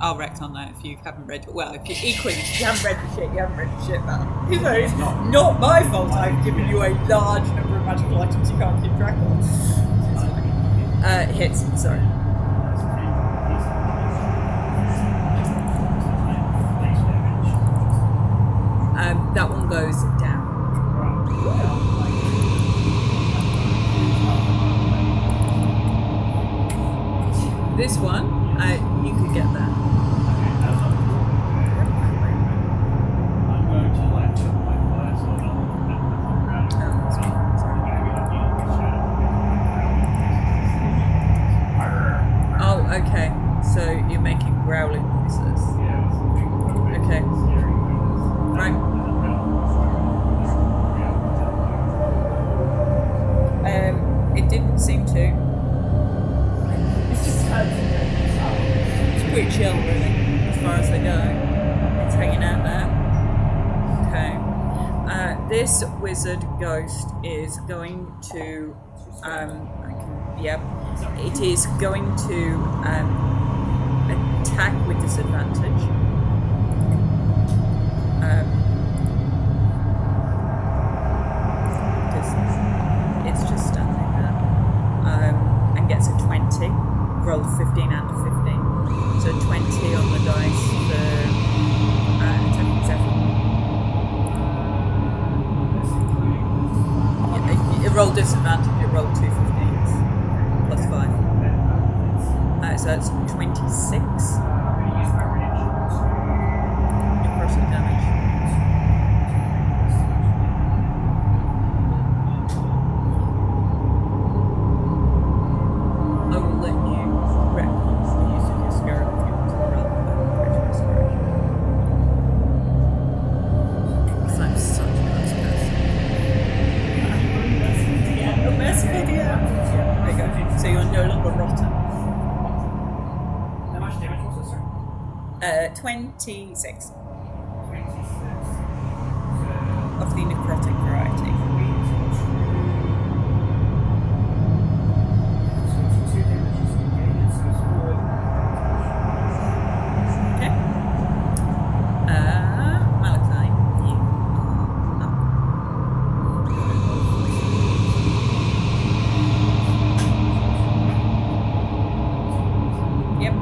I'll wreck on that if you haven't read it. Well, if you equally, if you haven't read the shit, you haven't read the shit, man. You know, it's not my fault I've given you a large number of magical items you can't keep track of. Hits, sorry. That one goes down. This one, you could get that. Oh, okay. So you're making growling noises. Okay. Right. It didn't seem to. It's just It's pretty chill, really, as far as they go. It's hanging out there. Okay. This wizard ghost is going to. It is going to attack with disadvantage. Because it's just standing there. And gets a 20. Rolled 15 and a 15. So 20 on the dice for attacking Zephyr. It rolled disadvantage, it rolled 2 15s. Plus 5. So it's 26. Impressive damage. I will let you retcon the use of your scarab if you want to roll greater restoration. Because I'm such a nice person. The best video. There you go. So you're no longer rotten. How much damage was this, sir? 26 26. of the necrotic variety. 22 damage is negated, so it's 4. Okay. Malachi, you are up. Yep.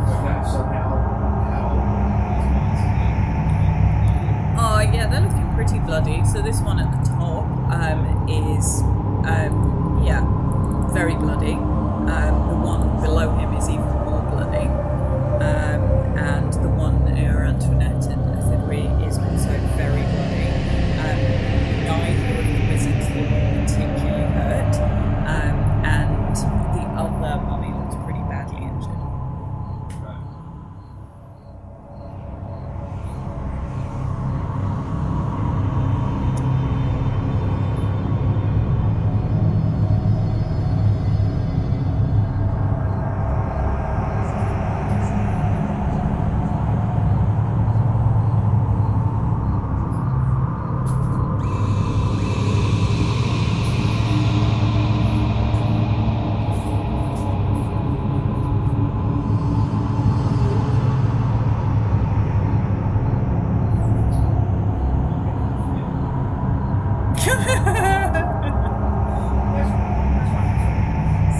Okay, so how Oh, yeah, they're looking pretty bloody. So this one at the top is, very bloody. The one below him is even more bloody. And the one near Antoinette and Ethidri is also very bloody. Neither of the wizards look particularly hurt. And the other mummy looks pretty badly injured.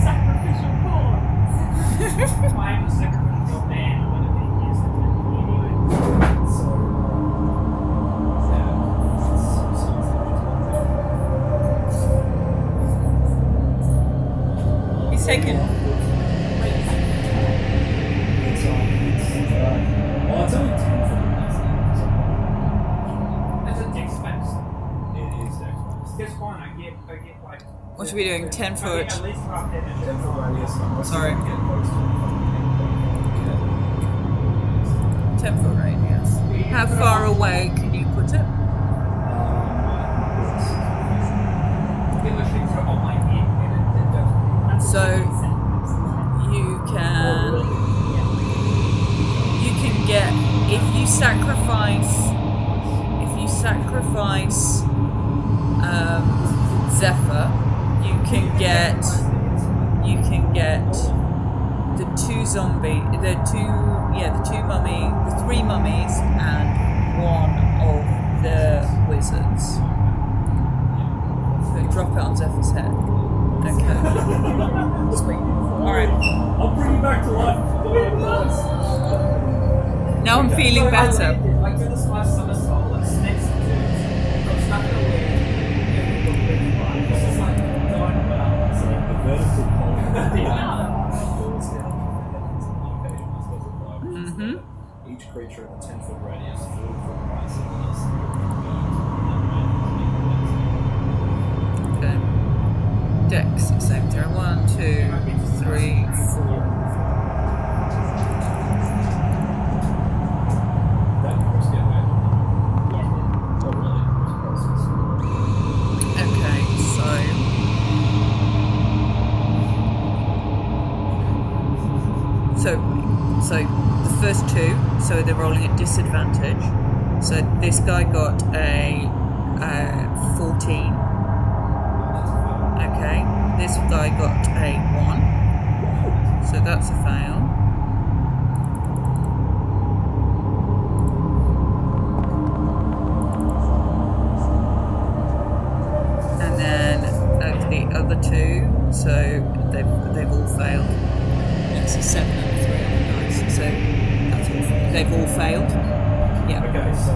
sacrificial corn. Why am a sacrificial man? I'm going to be used anyway. so He's taken. well, it's only 10 for the next That's a dex space. It is dex. That's fine. I get like. What should we be doing? 10 I get foot. at least half damage. 10 for radius. Sorry. Get close to 10 foot radius. How far away can you put it? You can literally put it on my head and it does. So you can get, if you sacrifice Zephyr, you can get the two mummies and one of the wizards. So drop it on Zephyr's head. Okay. Sweet. Alright. I'll bring you back to life. Now I'm feeling better. Like do the splash somersault, like snakes and dudes. Got stuck in a weird. It's just like going about. So the vertical column. Mm-hmm. Each creature in a 10-foot radius, 40-foot price of Okay. Dex, same throw. 1, 2, 3, 4. that Chris get away. Oh really? Okay, so the first two, so they're rolling at disadvantage. So this guy got a 14. Okay, this guy got a 1. So that's a fail. And then the other two, so they've all failed. It's a 7 and a 3 on the dice. So that's all. They've all failed. Yeah. Okay, so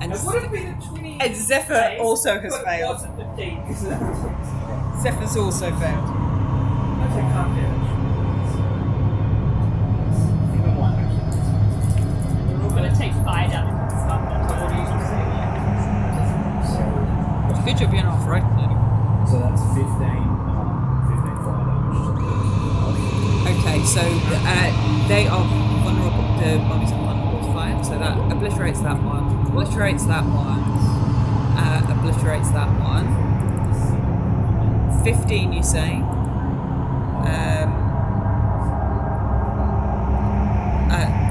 And It would have been a 20. And Zephyr also has but it failed. wasn't 15 because Zephyr's also failed. Okay, calm down. Even one actually. We're all gonna take fire damage and stuff. So what do you say? Good job being off, right? so that's 15 fire damage to the Okay, so they are vulnerable. The mummies are vulnerable to fire, so that obliterates that one. Obliterates that one. Obliterates that one. 15, you say?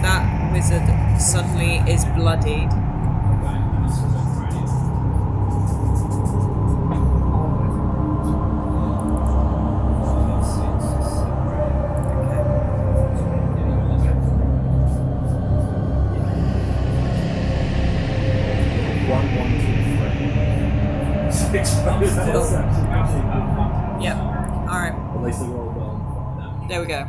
That wizard suddenly is bloodied. Yep. Alright. At least they rolled well on fire damage. There we go.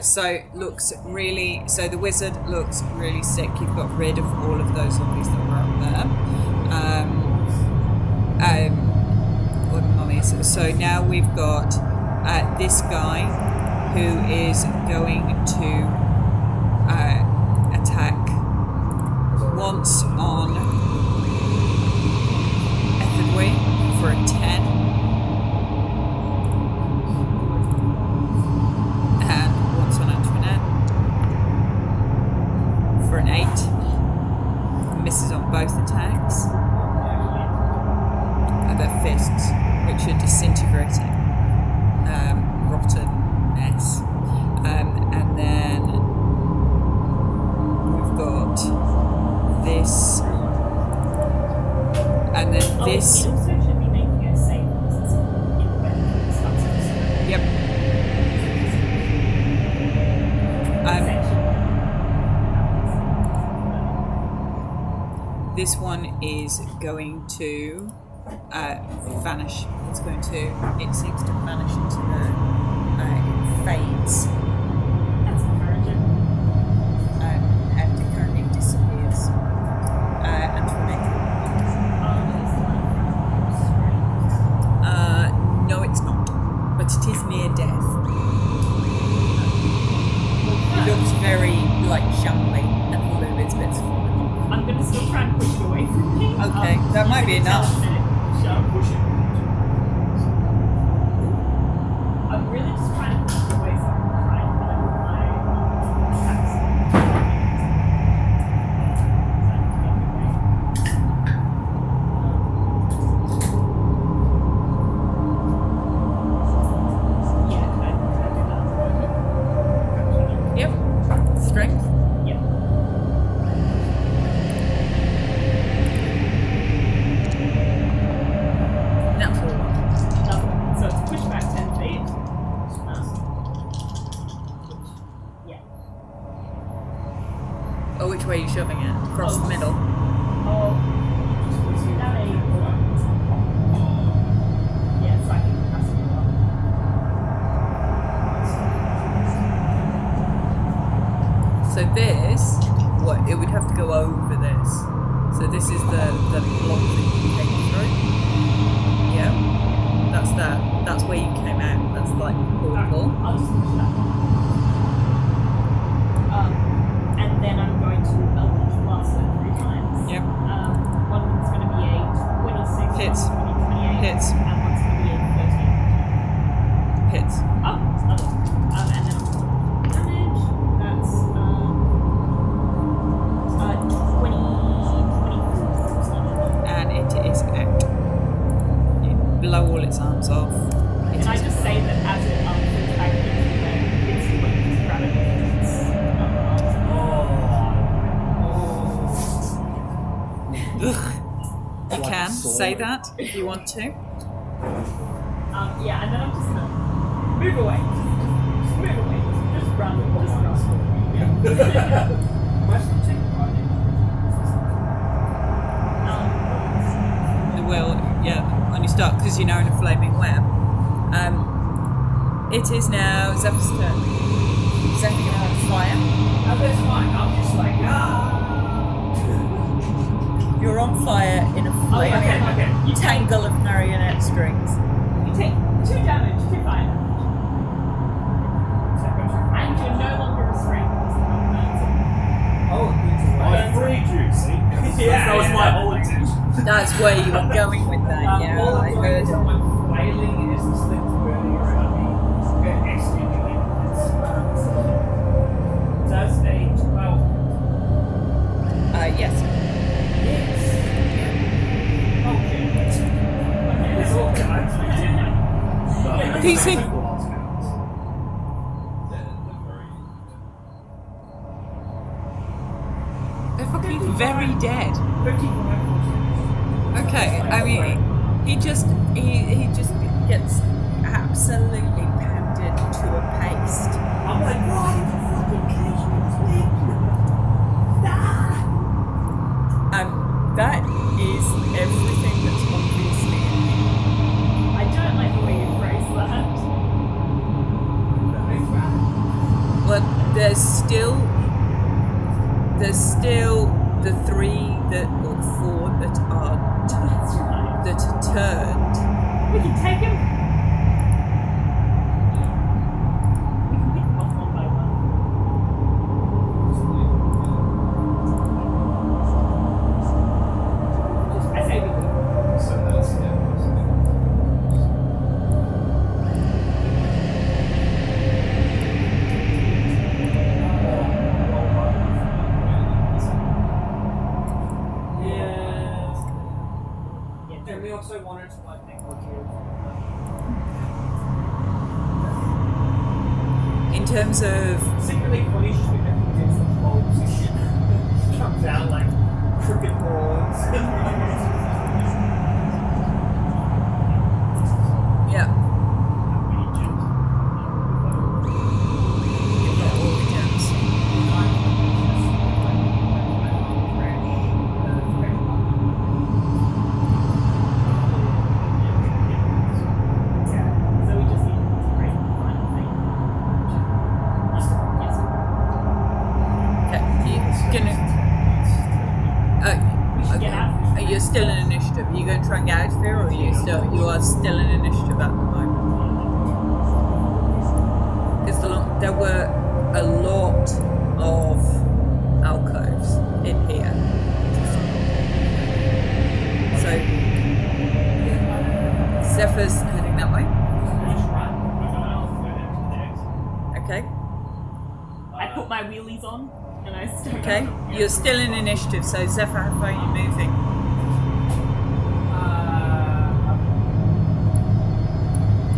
So looks really. So the wizard looks really sick. You've got rid of all of those zombies that were up there. All the mummies. So now we've got this guy who is going to attack once on Etherdway for a 10. For an 8. Misses on both attacks. Their fists, which are disintegrating. Rotten mess. And then we've got this. And then this. He also should be making a save because it's independent stuff. Yep. This one is going to vanish. It's going to. It seems to vanish into the. It fades. That's encouraging. And it currently disappears. Antoinette. No, it's not. But it is near death. It looks very like shambly, and all of its bits falling off. I'm gonna still try and push it away from me. Okay, that might be enough. I'm really just trying to push it away so I can try and limit my attacks. Yeah, can I do that? Yep. Strength. Yeah. way you're shoving it? Across the middle? Oh, now there you go. Yeah, so I can pass it along. So this, what it would have to go over this. So this is the block that you came through. Yeah, that's that. That's where you came out. That's like the portal. I'll just push that. And then I'm going to Eldritch Blast it 3 times. Yep. One's going to be a 26, Hits. one's going to be 28, Hits. and one's going to be a 13. Hits. Oh, another. And then I'm going to damage. That's 24. And it is out. You blow all its arms off. Can I just say that as it comes back into there, it's the way to grab it because it's You can say that if you want to. yeah, and then I'm just gonna move away. Just move away. Just run. Just run. Well, yeah, when you start, because you're now in a flaming web. It is now Zephyr's turn. Zephyr, you're on fire. Oh, that's fine. I'm just like, You're on fire in a flaming okay. You take, tangle of marionette strings. you take 2 damage, 2 fire damage. And you're no longer restrained. Oh, I freed you, see? Yeah, That was my whole intention. That's where you were going with that, yeah, all I I'm doing heard is it. I'm flailing as this thing's burning around me. Extenuating. Does a 12. Yes. Yes. Okay. It's all Do you see? They're fucking very dead. 55. Okay, I mean, he just gets absolutely pounded to a paste. I'm like, why did you fucking cage me? That is everything that's obviously in here. I don't like the way you phrase that. But there's still the 3 that or 4 that are turned. We can take him. We can pick him off one by one. I say we do. So that's, yeah. And we also wanted to like make more In terms of secretly punished with the whole position. Comes out like crooked boards. yeah. All the gems. So we just need to break the final thing. Yes. Okay, you're gonna. We should get out. Are you still in initiative? Are you going to try and get out of here, or are you still? You are still in initiative at the moment. Because there were a lot of alcoves in here. So Zephyr's heading that way. Okay. I put my wheelies on and I start. Okay. You're still in initiative, so Zephyr, how far are you moving?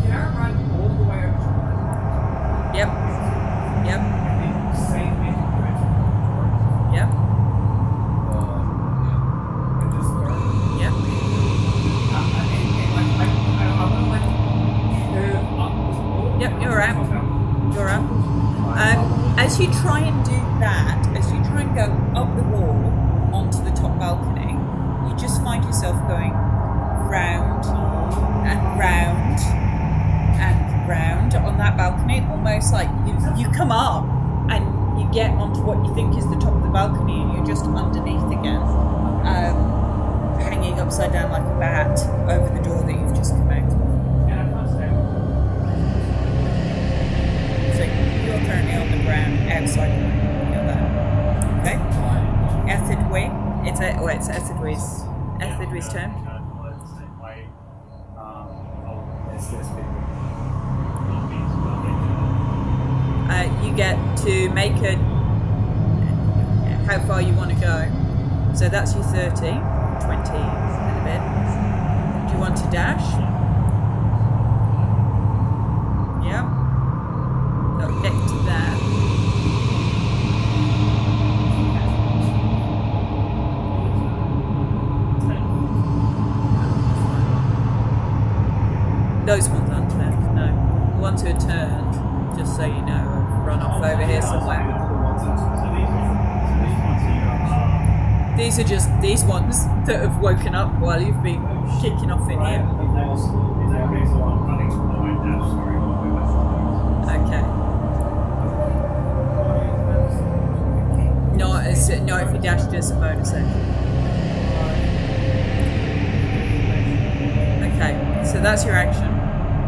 Can I run all the way over to Yep. Yep. and then same magic direction? Yep. And just throw. Yep. And like I want to like curve up the wall. Yep, you're out. You're out. As you try and do that, as you try and go up the you're just underneath again, hanging upside down like a bat over the door that you've just come out. And I can't stay. So you're currently on the ground outside the room. You're there. Okay. Ethidwe. It's Ethidwe's turn. You get to make how far you want to go. So that's your 30, 20 and a bit. Do you want to dash? Yeah. So get to that. Those ones aren't turned, no. The ones who are turned, just so you know, have run off over here somewhere. These are just these ones that have woken up while you've been kicking off in here. Okay. No, if you dashed as a bonus action. Okay, so that's your action.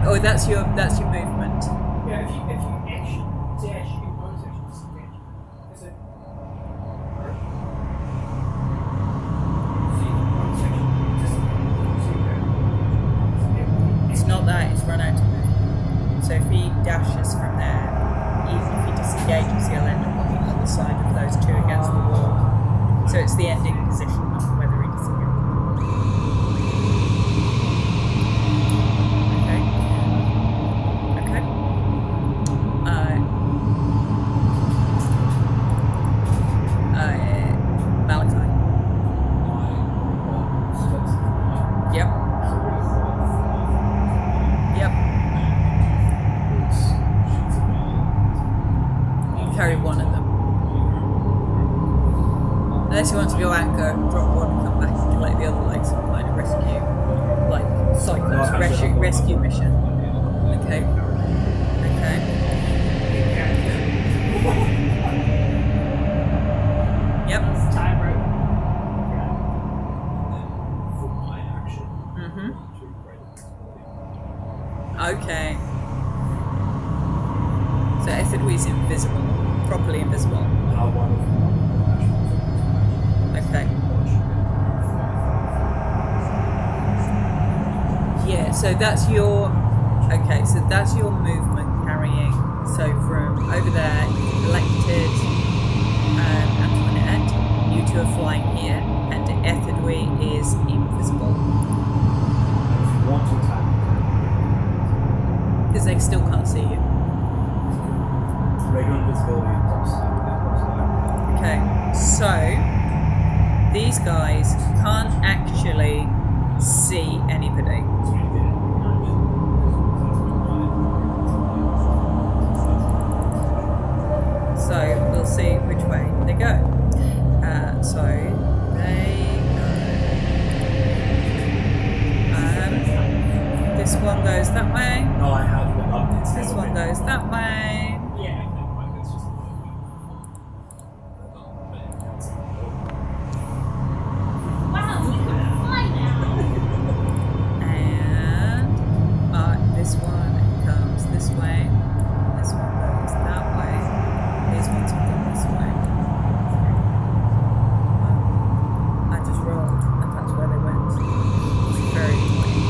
Oh, that's your movement. Yeah, if you action dash in bonus action, disadvantage. Is it? See, bonus action, disadvantage. It's not that, it's run out of move. So if he dashes from there, even if he disengages, he'll end up on the other side of those two against the wall. So it's the ending position of whether he disengages. Carry one of them. Unless you want to go anchor, drop one and come back and do like the other, like some kind of rescue, like Cyclops rescue mission. Okay. Okay. Yep. Time right. Okay. So Ethidwe's invisible. Properly invisible. Okay. Yeah, so that's your movement carrying. So from over there, you've elected Antoinette. You two are flying here, and Ethidwe is invisible. Because they still can't see you. Regular invisibility. Okay, so these guys can't actually see anybody. So we'll see which way they go. So they go. This one goes that way. No, I have it up. This one goes that way. This one comes this way, this one goes that way, these ones will go this way. I just rolled, and that's where they went. It's very annoying.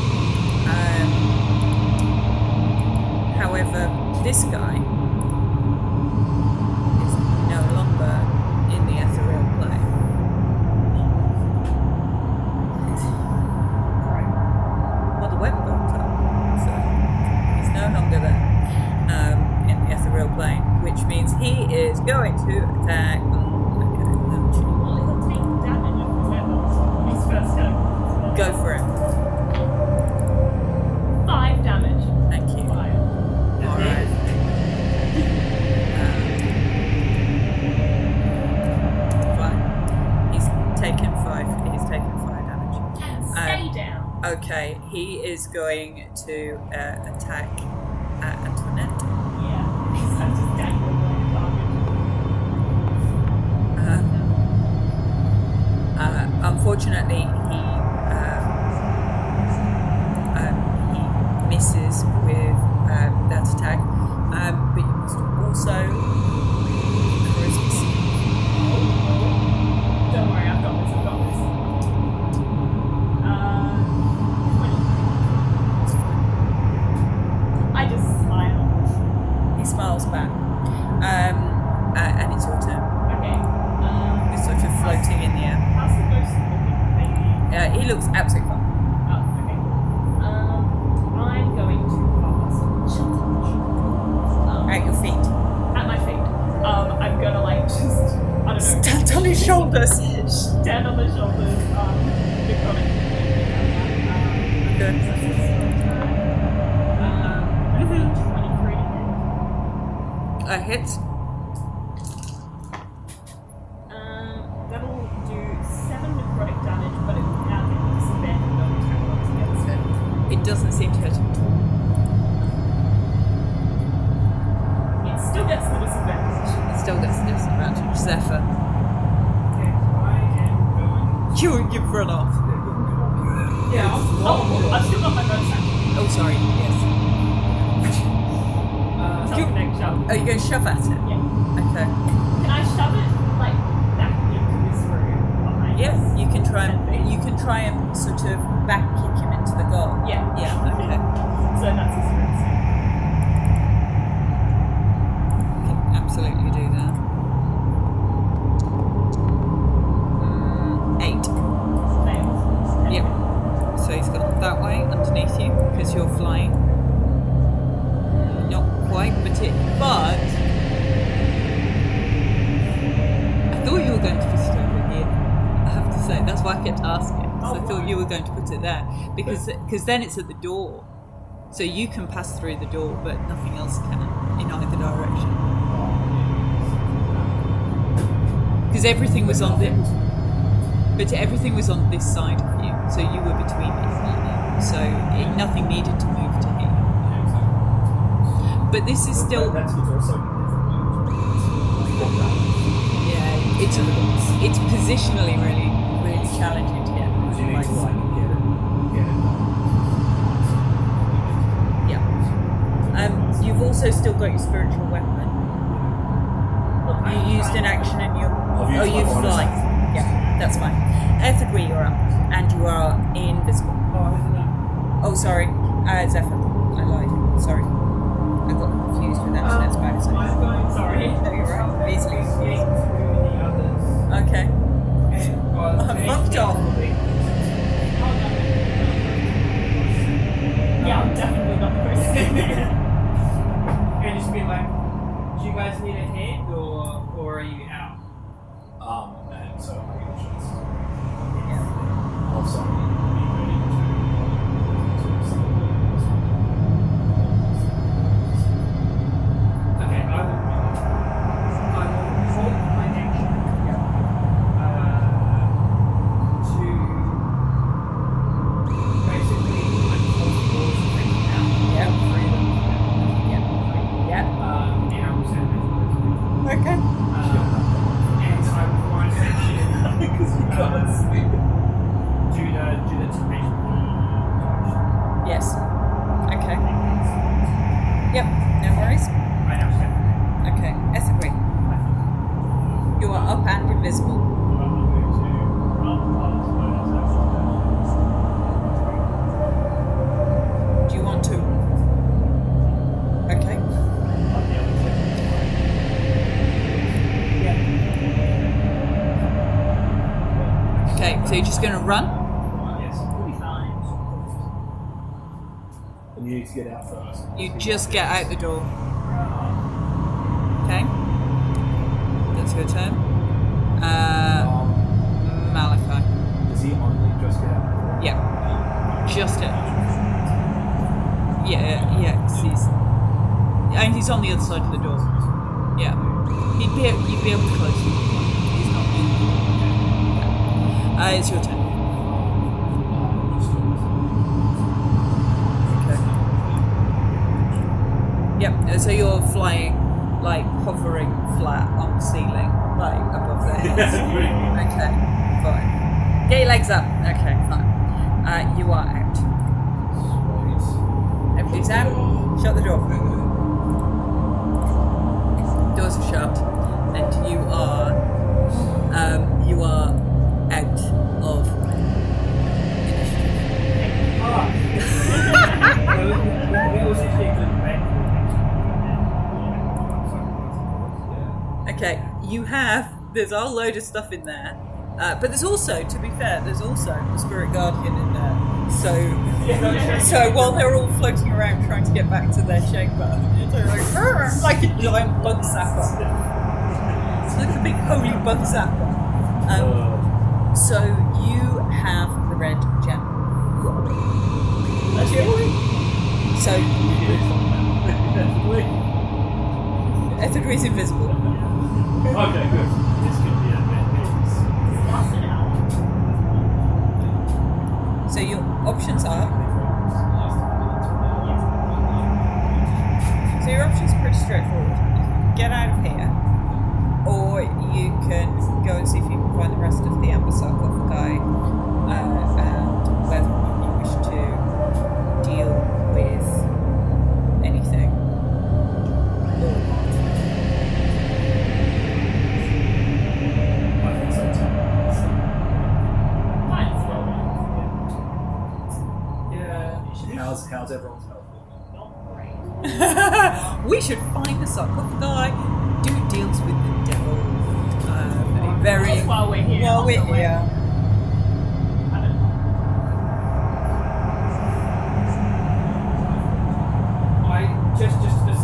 However, this guy is no longer in the ethereal plane. Well, the web burnt up. No longer there in the ethereal plane, which means he is going to attack. He'll take damage of whatever his first go. Go for it. 5 damage. Thank you. 5. Alright. Fine. He's taken 5. He's taken 5 damage. And stay down. Okay, he is going to attack Antoinette. Yeah, because I'm just dangling on the target. Unfortunately, he misses with that attack. But you must also charisma. Don't worry, I've got this. 20. I just smile. He smiles back. And it's your turn. Okay. You're sort of floating in the air. How's the ghost looking? He looks absolutely fine. Oh, okay. I'm going to cast charge. At your feet. At my feet. I'm gonna like just, I don't know. Stand on his shoulders. Stand on the shoulders. Necrotic. Good. 23. A hit. That'll do 7 necrotic damage, but it will now get disadvantage on attack rolls against it. It doesn't seem to hurt him at all. It still gets the disadvantage. It still gets the disadvantage. Zephyr. Okay, I am going. You've run off. Yeah, I've still got my bonus action. Oh, sorry. Yes. Shove next shove. Oh, you're going to shove at it? Yeah. Okay. Can I shove it like back into this room behind Yeah, us? you can try 10 feet? and sort of back kick him into the goal. Yeah. Yeah. Okay. So that's his first. Can absolutely do that. 8. Fails. Yep. So he's got that way underneath you because you're flying. Not quite, but I thought you were going to put it over here. I have to say, that's why I kept asking. So I thought you were going to put it there because then it's at the door, so you can pass through the door, but nothing else can in either direction. Because everything was on everything was on this side of you, so you were between it. So nothing needed to move to here. But this is still. That's also Yeah, it's positionally really challenging to get. you need to like get it. Yeah. You've also still got your spiritual weapon. You used an action and you're. You fly. Yeah, that's fine. Ethically, you're up, and you are invisible. Oh, sorry, Zephyr. I lied. Sorry, I got confused with that. That's bad. I'm going. Sorry. No, you're right. Easily Get confused. through the others. Okay. And Fucked off. Yeah, I'm definitely not the person. And just be like, do you guys need a hand or are you out? And so I get a chance. Yeah. Also, Okay, I will hold my action to basically hold the doors and take them out. Yep. Free them. Yep. And I will send them. Okay. And I will want to mention because you can't sleep. do the temptation. Yes. Okay. Yep. No worries. I now have. Okay. Ethically. You are up and invisible. Do you want to? Okay. Okay. So you're just going to run? Yes. We'll be fine. And you need to get out first. You just get out the door. Okay. That's your turn. Malachi. Does he only just get out? Yeah. Just it. Yeah, 'cause and he's on the other side of the door. Yeah. You'd be able to close him. He's not in. Yeah. It's your turn. Okay. Yep. So you're flying, like hovering flat on the ceiling, like above their heads. Okay. Fine. Get your legs up. Okay, fine. You are out. Everybody's out. Shut the door. Doors are shut, and you are out of Okay, there's a whole load of stuff in there, but there's also, to be fair, there's also the Spirit Guardian in there. So while they're all floating around trying to get back to their chamber, they're like a giant bug zapper. It's like a big holy bug zapper. So you have the red gem. So Ethelgre's invisible. Okay, good. This could be a bit. So your options are. So your options are pretty straightforward. You can get out of here, or you can go and see if you can find the rest of the amber sarcophagi, and whether you wish to deal with anything. How's everyone's health? We should find the sarcophagi, do deals with the devil. While we're here. I just like it.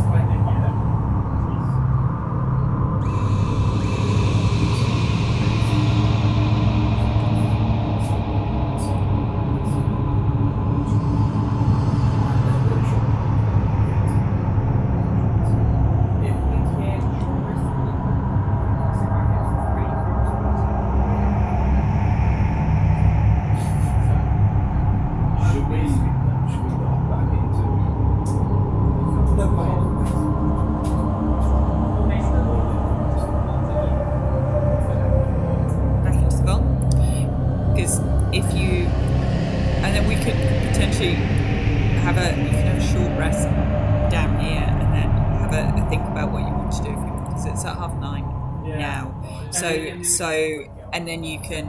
And then you can,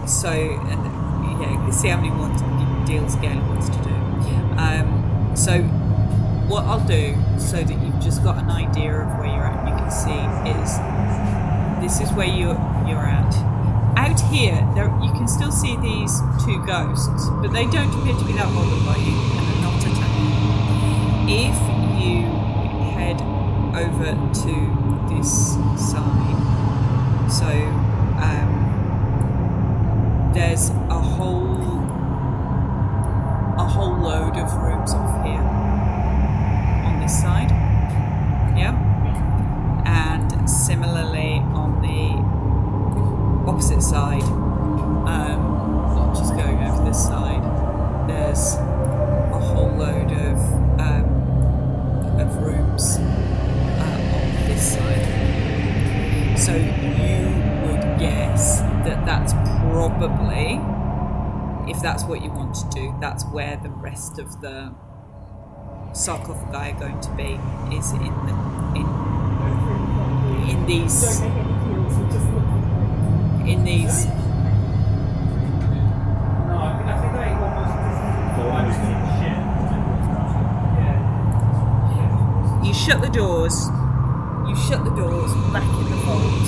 you can see how many more deals Gail wants to do. So what I'll do, so that you've just got an idea of where you're at, you can see this is where you're at. Out here, you can still see these two ghosts, but they don't appear to be that bothered by you and are not attacking you. If you head over to this side, so there's a whole load of rooms off here on this side, yeah, and similarly on the opposite side, just going over this side, there's a whole load of rooms on this side. So you would guess that that's probably, if that's what you want to do, that's where the rest of the sarcophagi are going to be, is in these. No, I think they almost You shut the doors. You shut the doors back in the fold,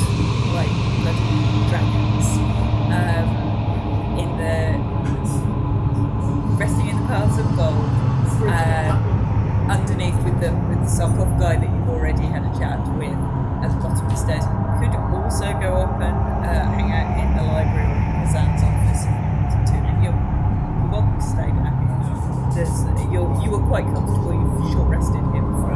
like bloody dragons. Resting in the piles of gold, underneath with the sarcophagi that you've already had a chat with at the bottom of the stairs. You could also go up and hang out in the library or in Kazan's office if you wanted to. You're welcome to stay down here. You were quite comfortable. You've short rested here before.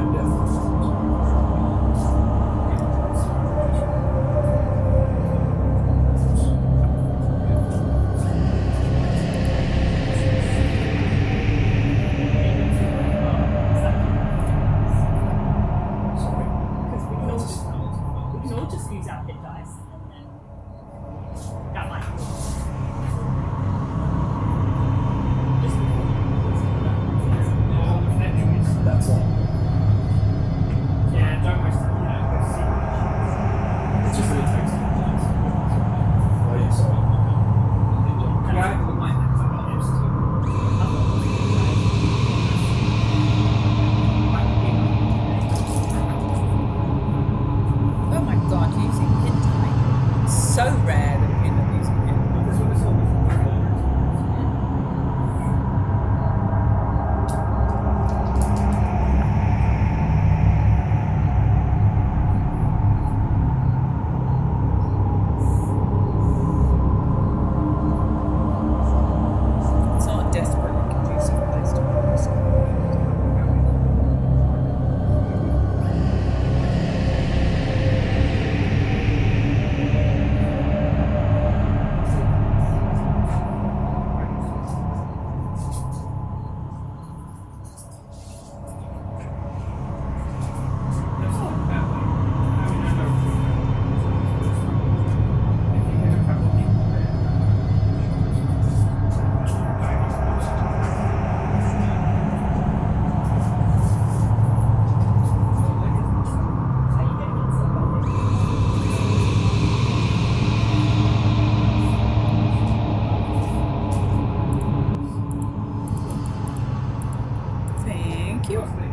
Just use our hit dice. That might work. Thank you.